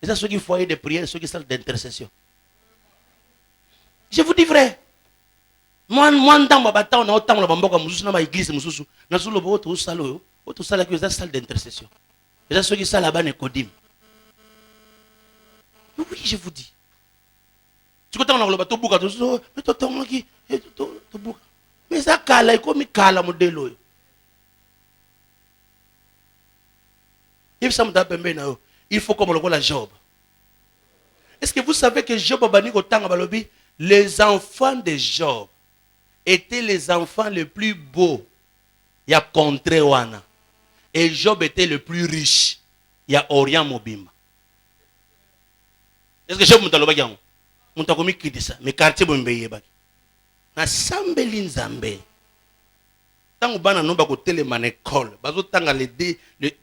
Et ça, ceux qui foyer de prière, ceux qui salent d'intercession. Je vous dis vrai. Moi, dans ma bataille, on a autant de bamboka, dans ma église, dans le autre salon, autre salle qui est salle d'intercession. Et ça, ceux qui salent là-bas, Nicodim. Oui, je vous dis. Tu comprends, on a le bateau bouka, mais tu t'en qui, tu bouka. Mais ça, kala, comme kala, modèle. Il faut comme le la Job. Est-ce que vous savez que Job Abani Kotanga Balobi, les enfants de Job étaient les enfants les plus beaux. Il y a Contré Wana. Et Job était le plus riche. Il y a Orient Mobimba. Est-ce que Job Moutaloba Yang? Moutakomi qui dit ça? Mais quartier Bombeye Baki. Na Sambeli Nzambe. Tant que bana no bako téléman école, bazo tanga les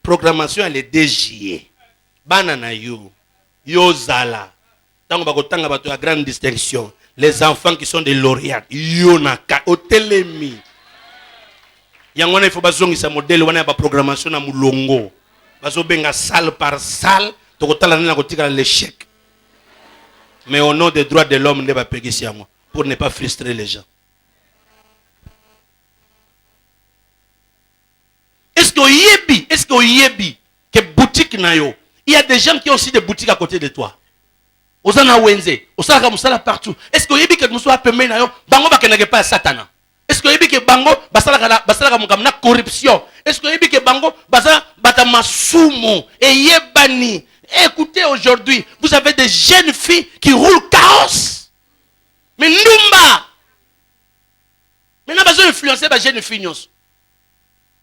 programmation les DJE. Bana na yo zala. Tant que bako tanga bato la grande distinction. Les enfants qui sont des lauréats, yo naka au télémi. Yangwana il faut bazongi sa modèle wana ba programmation na mulongo. Bazo benga salle par salle, to kotala na kotika l'échec. Mais au nom des droits de l'homme ne va pas payer moi pour ne pas frustrer les gens. Est-ce que yebi que boutique na yo, il y a des gens qui ont aussi des boutiques à côté de toi. Osana wenze, osala musala partout. Est-ce que yebi que muso apemé na yo, bango bakenage pas satana. Est-ce que yebi que bango basala mukamna corruption. Est-ce que yebi que bango basala batamasumo et yebani. Écoutez, aujourd'hui, vous avez des jeunes filles qui roulent chaos. Mais Numba. Maintenant, vous avez influencé les jeunes filles.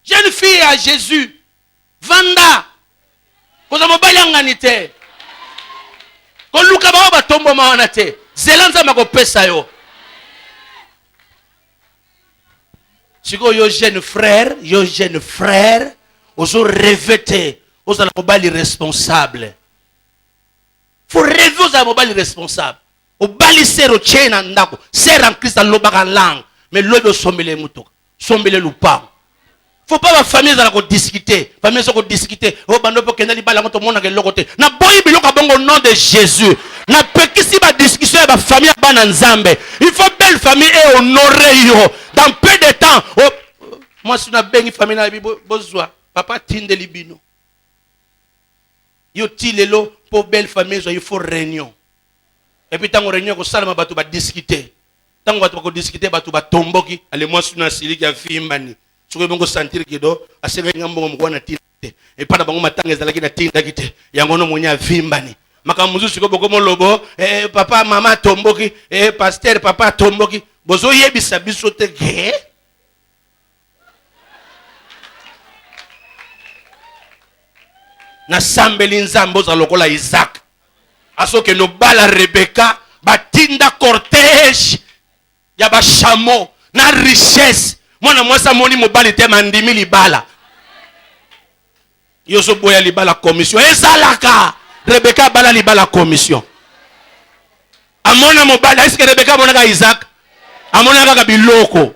Jeune fille à Jésus. Vanda. Vous avez balanganité. Quand Luka ba tombo mawanate. Zelanza makopesa yo. Siko yo jeune frère, oso revêté, oso la mobali responsable. Faut rêver aux amobali responsable. Au bali sero chena ndako, ser en Christ lobaka langue, mais lobo sombele mutoka, sombele lupa. Faut pas la famille za ko discuter, famille za ko discuter. O bando po kenda li bala ngoto mona ke lokote. Na boyi biloko bongo au nom de Jésus. Na pekisi ba discussion ba famille bana nzambe. Il faut belle famille et honorer yo. Dans peu de temps, moi si na bengi famille na bibo bozwa, papa tinde libino. Yo ti lelo pour belle famille, il faut réunion. Et puis, tant qu'on réunion, on va discuter. Tant qu'on va discuter, on va tomber. Allez, moi, je suis un sili qui a fait une tu peux sentir que do assez rien bon moi na tinte et pas d'abord matanga ezalaki na tinte kite yango no monya vimbani makamuzu siko boko lobo papa mama tomboki pasteur papa tomboki bozo yebisa biso te ke na sambeli nzambo za lokola Isaac asoke no bala Rebecca batinda cortège ya ba chameau na richesse mwana mwasa moni mobali te mandimi libala yoso boya libala commission ezalaka Rebecca bala libala commission amona mobali est-ce que Rebecca monaka Isaac amona kaka biloko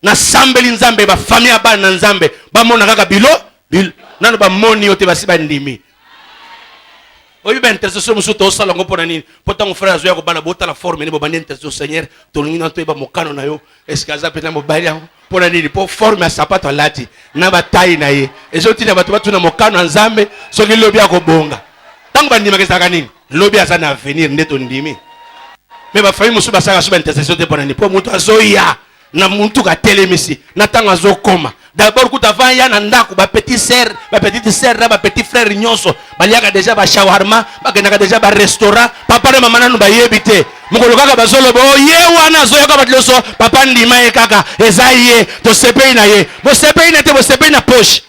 na sambeli nzambe ba famille bana nzambe ba mona kaka bilo nano ba moni yote basi ba ndimi oyi ba intercession musu to sala ngo pona nini potango frère azoya ko bana bota la forme ni bo bana intercession Seigneur to ngina to ba mokano na yo eskaza pena mobali yango pona nini po forme sapato lati na batai na ye ezoti na batu na mokano nzambe soki lobi akobonga tango ba ndima kesaka nini lobi asa na avenir ndeto ndimi me ba famille musu basaka so ba intercession te pona ni po mutu azoya na muntu ka telemisi na tango azokoma d'abord kuta vanya na ndako ba petite sœur na ba petit frère nyonso baliaka déjà ba shawarma bakenaka déjà ba restaurant papa na mama nanu ba yebite mukolo kaka bazolo bo ye wana zoyoka batloso papa ndima ye kaka ezaye to sepei na ye bo sepei na te bo sepei na poche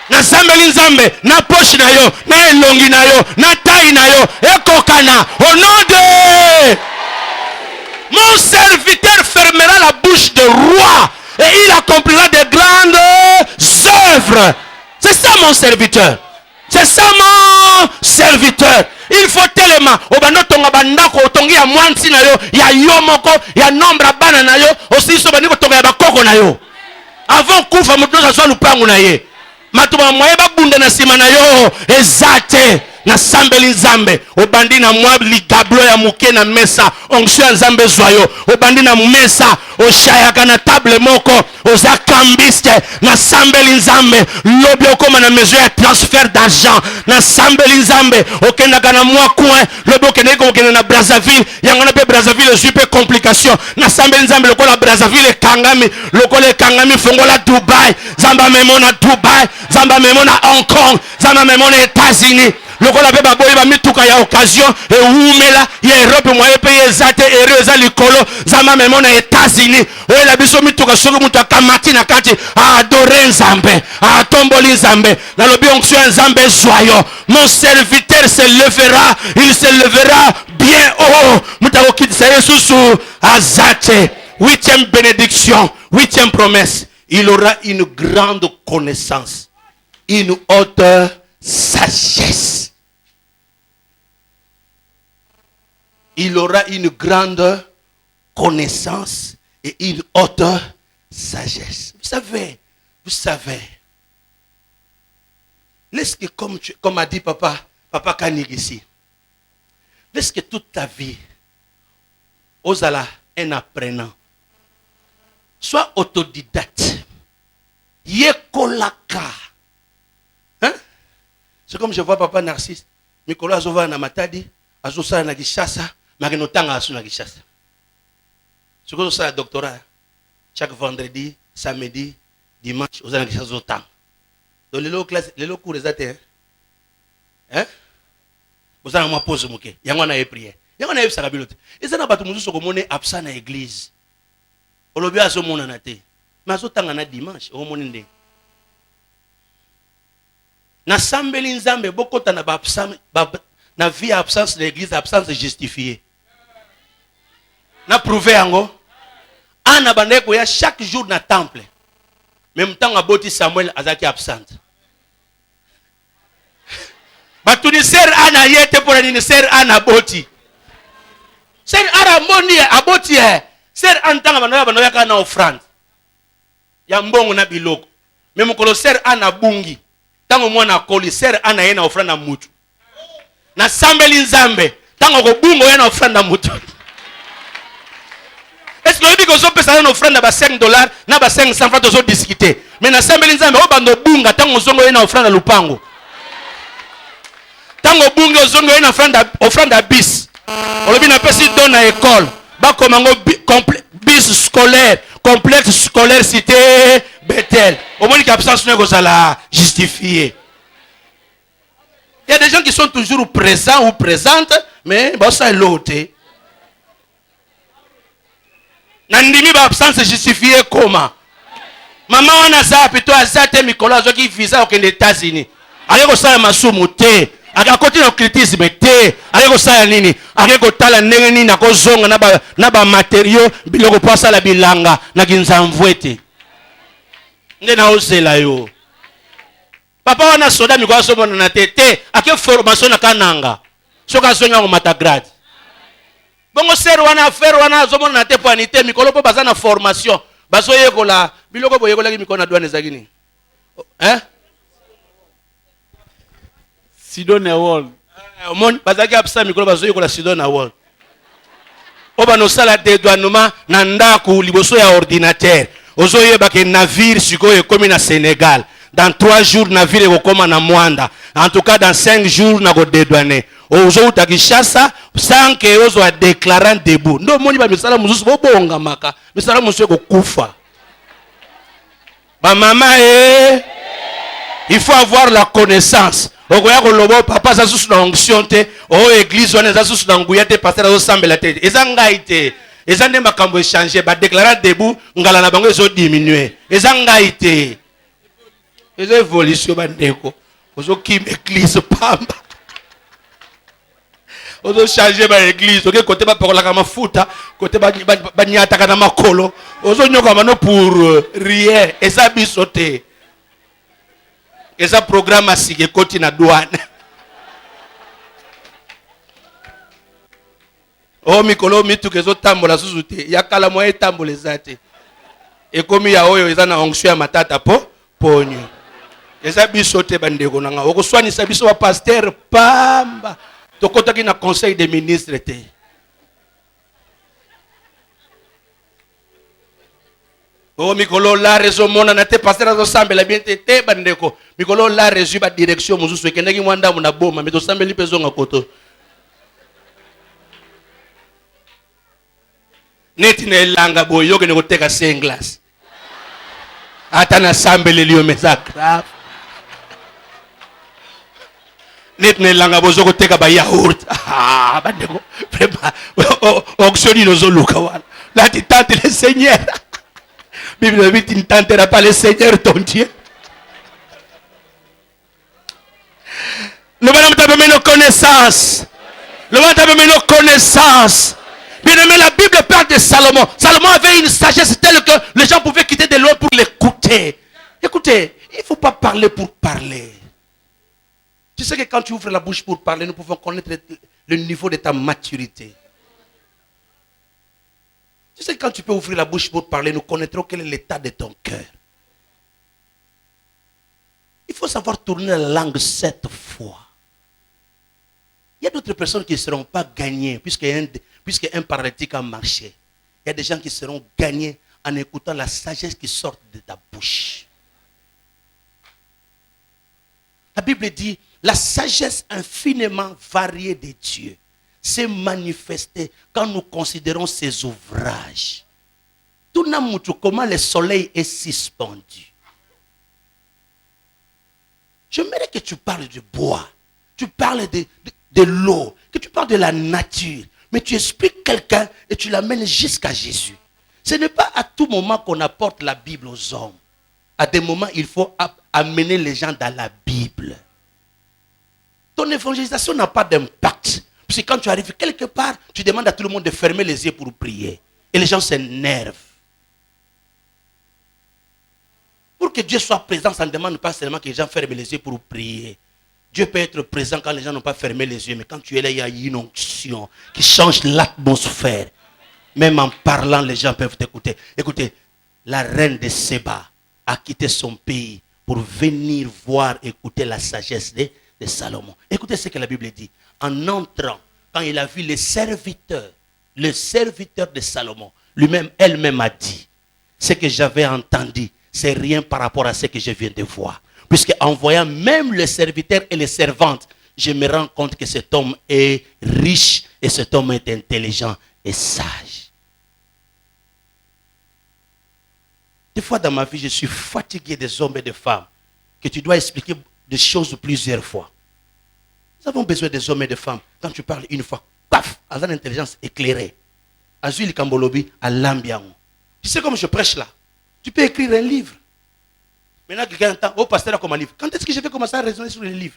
na sambeli nzambe na poche na yo na elongi na yo na taille na yo ekokana au nom de mon serviteur fermera la bouche de roi et il accomplira de grandes œuvres. C'est ça mon serviteur. C'est ça mon serviteur. Il faut tellement obano tonga bandako otongi ya mwansi na yo ya yomoko ya nombre bana na yo aussi so baniko tonga ya bakoko na yo. Avant kufa mutu za so lupangu na ye. Matuba moye ba bunda na sima na yo ezate. na sambeli nzambe obandi na mwa ligablo ya muke na mesa onction ya nzambe zwayo obandi na mesa oshayaka na table moko oza kambiste na sambeli nzambe lobi okoma na mesure ya transfert d'argent na sambeli nzambe okendaka na mwa coin lobi okende na Brazzaville yango na pe Brazzaville ezwi pe complication na sambeli nzambe lokola Brazzaville ekangami lokola ekangami fongola Dubai zamba memo na Dubai zamba memo na Hong Kong zamba memo na États-Unis lokola pe baboyi bamituka ya occasion ewumela ya Europe moye pe ezate ere eza likolo zamba memo na États-Unis oyela biso mituka soki mutu akamati na kati adore nzambe atomboli nzambe nalobi onction ya nzambe ezwayo mon serviteur se levera il se levera bien haut mutu akokitisa ye susu azate. 8e bénédiction, 8e promesse, il aura une grande connaissance, une haute sagesse. Il aura une grande connaissance et une haute sagesse. Vous savez, laisse que comme a dit papa Kanig ici, laisse que toute ta vie, osala un apprenant, sois autodidacte, yekolaka. Hein? C'est comme je vois papa Narcisse, Mikolo azova na matadi, azosala na Kishasa, magenotanga asu na Kishasa. C'est comme ça doctorat. Chaque vendredi, samedi, dimanche, aux na Kishasa zotanga. Donc les lots cours exactés. Hein? Vous avez moi pause muke. Yango na prière. Yango na yebisa bilote. Ezana batu muzuso komone absent na église. Olobi azomona na te. Mais azotanga na dimanche, omoni nde. Na sambeli nzambe bokota na ba absent na vie absence de l'église, absence justifiée. Na prouver yango. Ana bandeko ya chaque jour na temple. Même temps aboti Samuel azaki absent. Batuni ser ana yete pour ni ser ana boti. Ser ara moni aboti ser antanga banoya kana offrande. Ya mbongo na biloko. Même kolo ser ana bungi. Tango mwana koli ser ana yena offrande na mutu. Na sambeli nzambe tango ko bungo yena offrande na mutu. Est-ce que vous avez pesa na offrande ba $5 na ba 500 francs tozo discuter. Mais na sambeli nzambe o bando bunga tango zongo yena offrande na lupango. Tango bunga ozongo yena offrande bis. Olobi na pesi don na école. Ba komango bis scolaire, complexe scolaire cité Bethel. Au moins l'absence ne kozala justifié. Il y a des gens qui sont toujours présents ou présentes, mais bon ça est l'autre. Nandimi ba absence justifiée comment? Maman wana za plutôt azate mikolo azoki visa okende États-Unis. Ale ko sala masumu te. Aka continue critisme te. Ale ko sala nini? Ale ko tala ndenge nini na ko zonga na ba matériaux biloko pasa la bilanga na kinzamvwete. Nde na osela yo. Papa wana soda mikolo so mona na tete, ake formation na kananga. Soka zonga ko matagrade. Bongo ser wana affaire wana zomona na te panité mikolo po baza na formation. Baso yekola biloko bo yekola ki mikolo na douane ezakini. Hein? Sidona World. Mon bazaki absa mikolo baso yekola Sidona World. Oba no sala dédouanement na ndaku liboso ya ordinateur. Ozo yeba ke navire sikoyo ekomi na Sénégal. Dans 3 jours navire ekokoma na Mwanda. En tout cas dans 5 jours na ko dédouaner. Ozo utakishasa sans que ozo a déclarant debout. Ndo moni ba misala mususu bobonga maka. Misala mususu ko kufa. Ba mama il faut avoir la connaissance. Okoya ko lobo papa za susu na onction te, o église wana za susu na nguya te pasteur zo sambela te. Eza ngai te. Eza nde makambo échanger ba déclarer debout ngala na bango zo diminuer. Eza ngai te. Eza évolution ba ndeko. Ozo kim église pamba. Ozo changer ba église, ok côté ba parola kama mafuta, côté ba nyata kana makolo. Ozo nyoka mano pour rien. Eza bisote. Eza programme asike koti na douane. O mikolo mitu kezo tambola suzute. Yakala moye tambola zate. Ekomi ya oyo eza na onction ya matata ponyo. eza biso te bandeko na nga okoswanisa biso ba pasteur pamba tokotaki na conseil des ministres te. Oh mikolo la réseau mona na te pasteur azosambela bien te bandeko mikolo la réseau ba direction mozusu ekendaki mwanda mu na boma meto sambeli pezo nga koto neti na elanga boyo yoke ne koteka 5 glass ata na sambele liyo meza grave net ne langa bozo koteka ba yaourt bandeko preba oxoni nozo luka wana la tante le Seigneur Bible dit tu ne tenteras pas le Seigneur ton Dieu. Le bonhomme t'a donné nos connaissances. Le bonhomme t'a donné nos connaissances. Bien aimé, la Bible parle de Salomon. Salomon avait une sagesse telle que les gens pouvaient quitter de loin pour l'écouter. Écoutez, il ne faut pas parler pour parler. Tu sais que quand tu ouvres la bouche pour parler, nous pouvons connaître le niveau de ta maturité. Tu sais que quand tu peux ouvrir la bouche pour parler, nous connaîtrons quel est l'état de ton cœur. Il faut savoir tourner la langue 7 fois. Il y a d'autres personnes qui ne seront pas gagnées puisqu'un paralytique a marché. Il y a des gens qui seront gagnés en écoutant la sagesse qui sort de ta bouche. La Bible dit, la sagesse infiniment variée de Dieu s'est manifestée quand nous considérons ses ouvrages. Tout n'a comment le soleil est suspendu. J'aimerais que tu parles du bois, tu parles de l'eau, que tu parles de la nature, mais tu expliques quelqu'un et tu l'amènes jusqu'à Jésus. Ce n'est pas à tout moment qu'on apporte la Bible aux hommes. À des moments, il faut amener les gens dans la Bible. Ton évangélisation n'a pas d'impact. Parce que quand tu arrives quelque part, tu demandes à tout le monde de fermer les yeux pour prier. Et les gens s'énervent. Pour que Dieu soit présent, ça ne demande pas seulement que les gens ferment les yeux pour prier. Dieu peut être présent quand les gens n'ont pas fermé les yeux. Mais quand tu es là, il y a une onction qui change l'atmosphère. Même en parlant, les gens peuvent t'écouter. Écoutez, la reine de Séba a quitté son pays pour venir voir, écouter la sagesse de Salomon. Écoutez ce que la Bible dit. En entrant, quand il a vu le serviteur de Salomon, lui-même, elle-même a dit, ce que j'avais entendu, c'est rien par rapport à ce que je viens de voir. Puisque en voyant même les serviteurs et les servantes, je me rends compte que cet homme est riche et cet homme est intelligent et sage. Des fois dans ma vie, je suis fatigué des hommes et des femmes que tu dois expliquer des choses plusieurs fois. Nous avons besoin des hommes et des femmes. Quand tu parles une fois, paf, à l'intelligence éclairée. Azuli Kambolobi, à l'ambiance. Tu sais comme je prêche là. Tu peux écrire un livre. Maintenant, quelqu'un entend, oh pasteur, comme un livre. Quand est-ce que je vais commencer à raisonner sur les livres?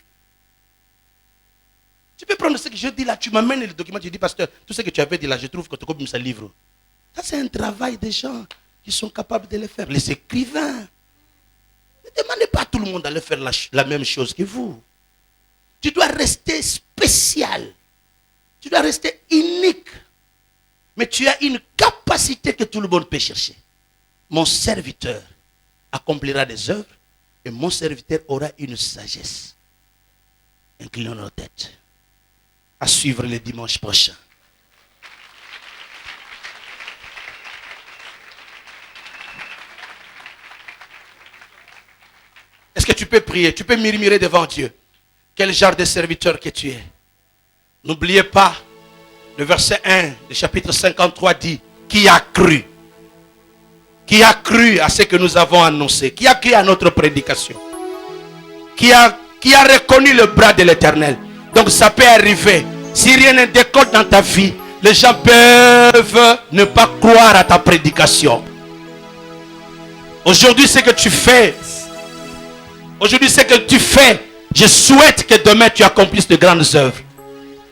Tu peux prendre ce que je dis là, tu m'amènes le document, tu dis, pasteur, tout ce que tu avais dit là, je trouve que tu copies ce livre. Ça, c'est un travail des gens qui sont capables de le faire. Les écrivains. Ne demandez pas à tout le monde d'aller faire la même chose que vous. Tu dois rester spécial. Tu dois rester unique. Mais tu as une capacité que tout le monde peut chercher. Mon serviteur accomplira des œuvres et mon serviteur aura une sagesse. Inclinons nos têtes. À suivre le dimanche prochain. Est-ce que tu peux prier? Tu peux murmurer devant Dieu. Quel genre de serviteur que tu es? N'oubliez pas, le verset 1 du chapitre 53 dit, qui a cru? Qui a cru à ce que nous avons annoncé? Qui a cru à notre prédication? Qui a reconnu le bras de l'Éternel? Donc ça peut arriver. Si rien ne décolle dans ta vie, les gens peuvent ne pas croire à ta prédication. Aujourd'hui, ce que tu fais, je souhaite que demain tu accomplisses de grandes œuvres.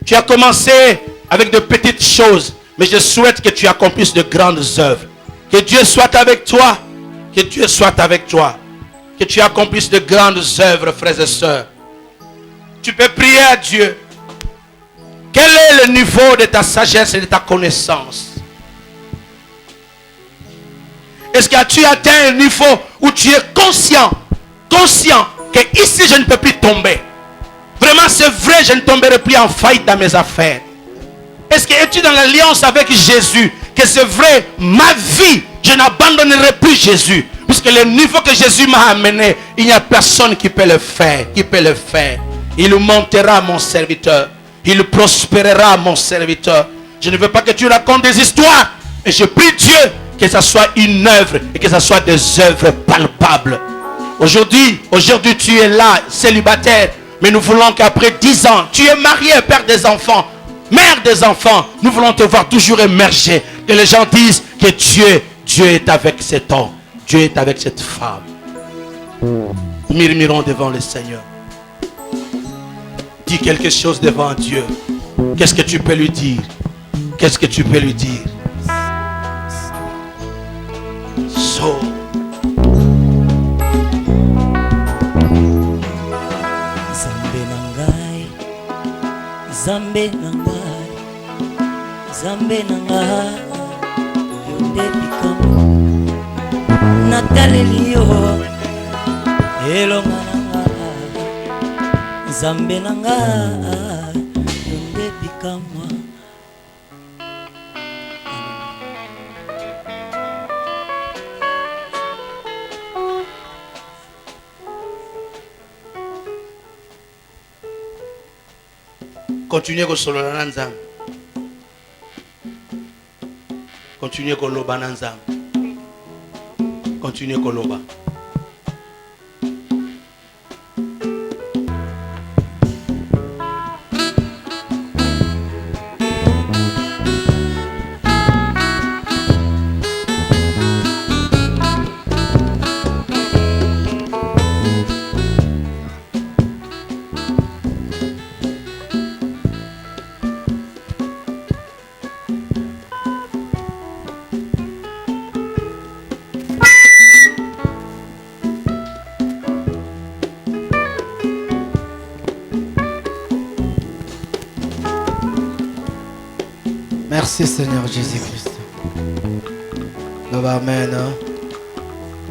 Tu as commencé avec de petites choses, mais je souhaite que tu accomplisses de grandes œuvres. Que Dieu soit avec toi. Que Dieu soit avec toi. Que tu accomplisses de grandes œuvres, frères et sœurs. Tu peux prier à Dieu. Quel est le niveau de ta sagesse et de ta connaissance? Est-ce que tu atteins un niveau où tu es conscient que ici je ne peux plus tomber. Vraiment c'est vrai, je ne tomberai plus en faillite dans mes affaires. Est-ce que es-tu dans l'alliance avec Jésus? Que c'est vrai, ma vie, je n'abandonnerai plus Jésus. Puisque le niveau que Jésus m'a amené, il n'y a personne qui peut le faire. Il montera mon serviteur. Il prospérera mon serviteur. Je ne veux pas que tu racontes des histoires. Mais je prie Dieu que ça soit une œuvre et que ça soit des œuvres palpables. Aujourd'hui tu es là, célibataire. Mais nous voulons qu'après 10 ans, tu es marié, père des enfants, mère des enfants. Nous voulons te voir toujours émerger. Que les gens disent que Dieu est avec cet homme. Dieu est avec cette femme. Murmurons devant le Seigneur. Dis quelque chose devant Dieu. Qu'est-ce que tu peux lui dire? Qu'est-ce que tu peux lui dire? So. Zambe nangai, Zambe nangai, yonde bikamo, natalelio, elonga nangai, Zambe nangai, yonde bikamo. Continuez kosolola na Nzambe. Continuez koloba na Nzambe. Continuez koloba. Merci Seigneur Jésus-Christ. Baba amen.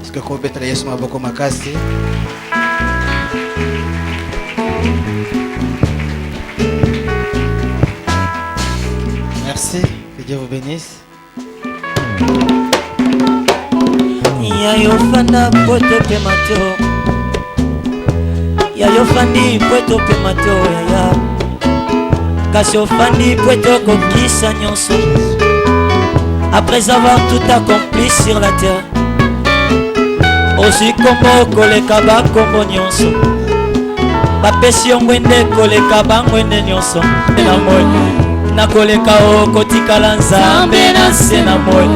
Est-ce que vous pouvez Yesu maboko makasi? Merci, que Dieu vous bénisse. Yayo fanda poto pe mato. Yayo fandi poto pe mato ya. Kasi ofandi pweto kokisa nyonso. Après avoir tout accompli sur la terre, aussi kombo koleka bakombo nyonso. Bapesi yo ngwende koleka bangwende nyonso. Na moi nakoleka o kotikala Nzambe na se na moi.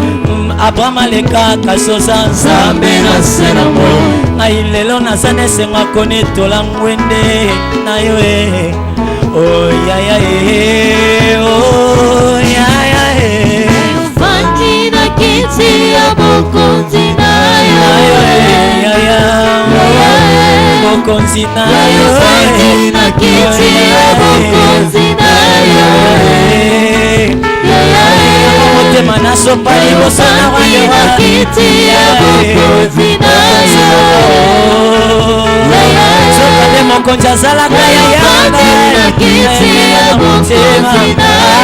Abraham aleka kasoza Nzambe na se na moi. Ngai lelo nazane senga konetola ngwende na yo e. Oh ya ya oh ya ya Fandi na kiti ya bokonzi na yo ya ya bokonzi na yo Fandi na kiti ya bokonzi na yo ya ya motema na sopa liboso na Fandi na kiti ya bokonzi na yo ya ya soka de mokonzi azalaka ya yanga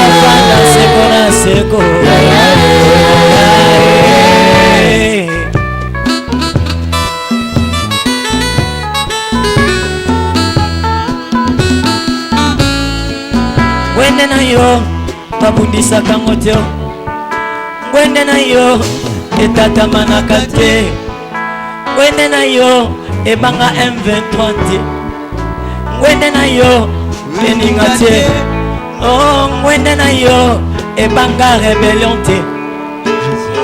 Afanda seko na seko Ngwende na yo babundisaka ngo te Ngwende na yo etatamanaka te Ngwende na yo ebanga M23 te Ngwende na yo eninga te Oh ngwende na yo ebanga rebellion te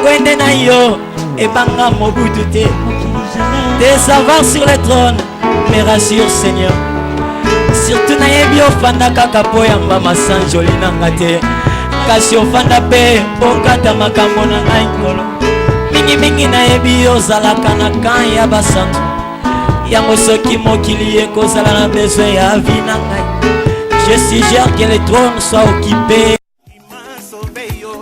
Ngwende na yo ebanga mobutu te Tes avoirs sur le trône me rassure Seigneur Surtout na yebi ofanda kaka po yamba masanjoli nanga te Kasi ofanda pe okata makambo na ngai nkolo Mingi na yebi ozalaka na kan ya basantu Yango soki mokili ekozala na besoin ya vie na ngai Je suggère que le trône soit occupé. Il m'a sauvé, yo,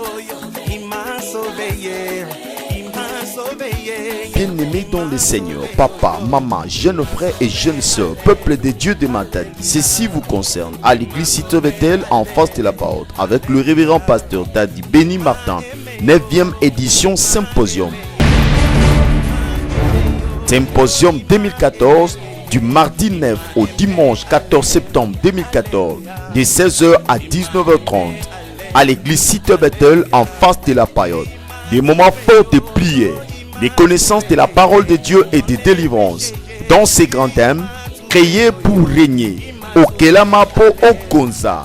il m'a sauvé, yeah. Il m'a sauvé. sauvé, yeah. Bien-aimés dans le Seigneur, papa, maman, jeunes frères et jeunes sœurs, peuple de Dieu de Matadi, ceci vous concerne à l'église Cité Bethel en face de la parole, avec le révérend pasteur Daddy Béni Martin, 9e édition Symposium. Symposium 2014, du mardi 9 au dimanche 14 septembre 2014, de 16h à 19h30, à l'église Cité Bethel en face de la période. Des moments forts de prière, des connaissances de la parole de Dieu et de délivrance. Dans ces grands thèmes, créés pour régner. Okelamapo Okonza.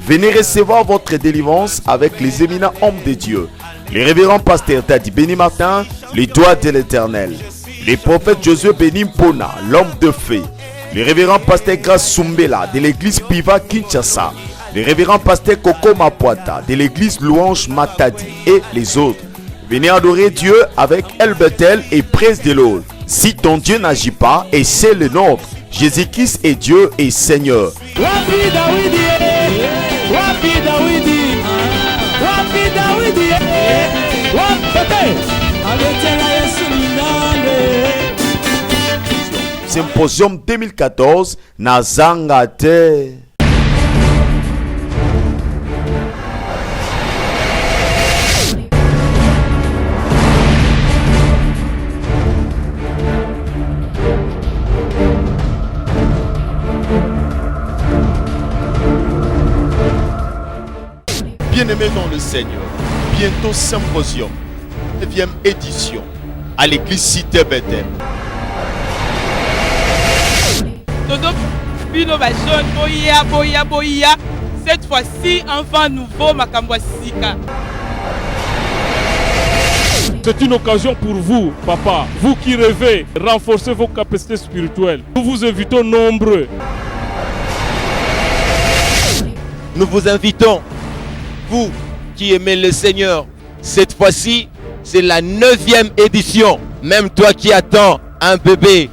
Venez recevoir votre délivrance avec les éminents hommes de Dieu. Les révérends pasteurs Daddy Béni Martin, les doigts de l'Éternel. Les prophètes Josué Béni Mpona, l'homme de fée. Les révérends pasteurs Grace Sumbela de l'église Piva Kinshasa. Les révérends pasteurs Koko Mapuata de l'église Louange Matadi et les autres. Venez adorer Dieu avec El Bethel et presse de l'eau. Si ton Dieu n'agit pas, et c'est le nôtre. Jésus-Christ est Dieu et Seigneur. Symposium 2014, Nazangate. Bien-aimés dans le Seigneur, bientôt Symposium, 9e édition, à l'église Cité Bethel. Cette fois-ci, un vent nouveau, Makambo Sika. C'est une occasion pour vous, papa, vous qui rêvez, renforcer vos capacités spirituelles. Nous vous invitons nombreux. Nous vous invitons, vous qui aimez le Seigneur. Cette fois-ci, c'est la 9e édition. Même toi qui attends un bébé,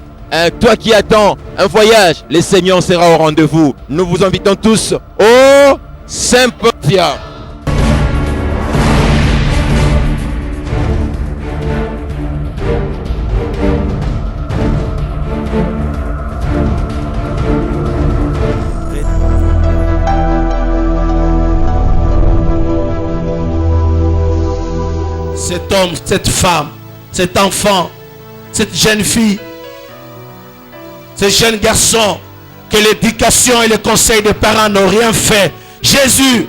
toi qui attends un voyage, le Seigneur sera au rendez-vous. Nous vous invitons tous au Symposium. Cet homme, cette femme, cet enfant, cette jeune fille, ce jeune garçon, que l'éducation et le conseil des parents n'ont rien fait. Jésus,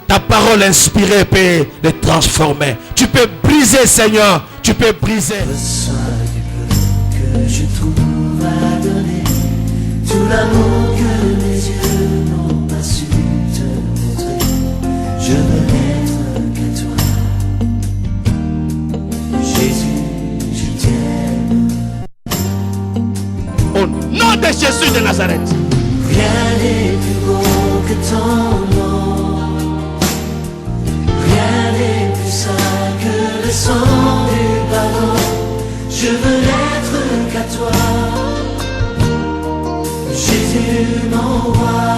ta parole inspirée peut les transformer. Tu peux briser, Seigneur, tu peux briser. Reçois du peu que je trouve à donner, tout l'amour que mes yeux n'ont pas su te montrer. Je veux n'être qu'à toi, Jésus, je t'aime. Au nom de Jésus de Nazareth. Rien n'est plus beau que ton nom, rien n'est plus saint que le sang du pardon. Je veux n'être qu'à toi, Jésus mon roi.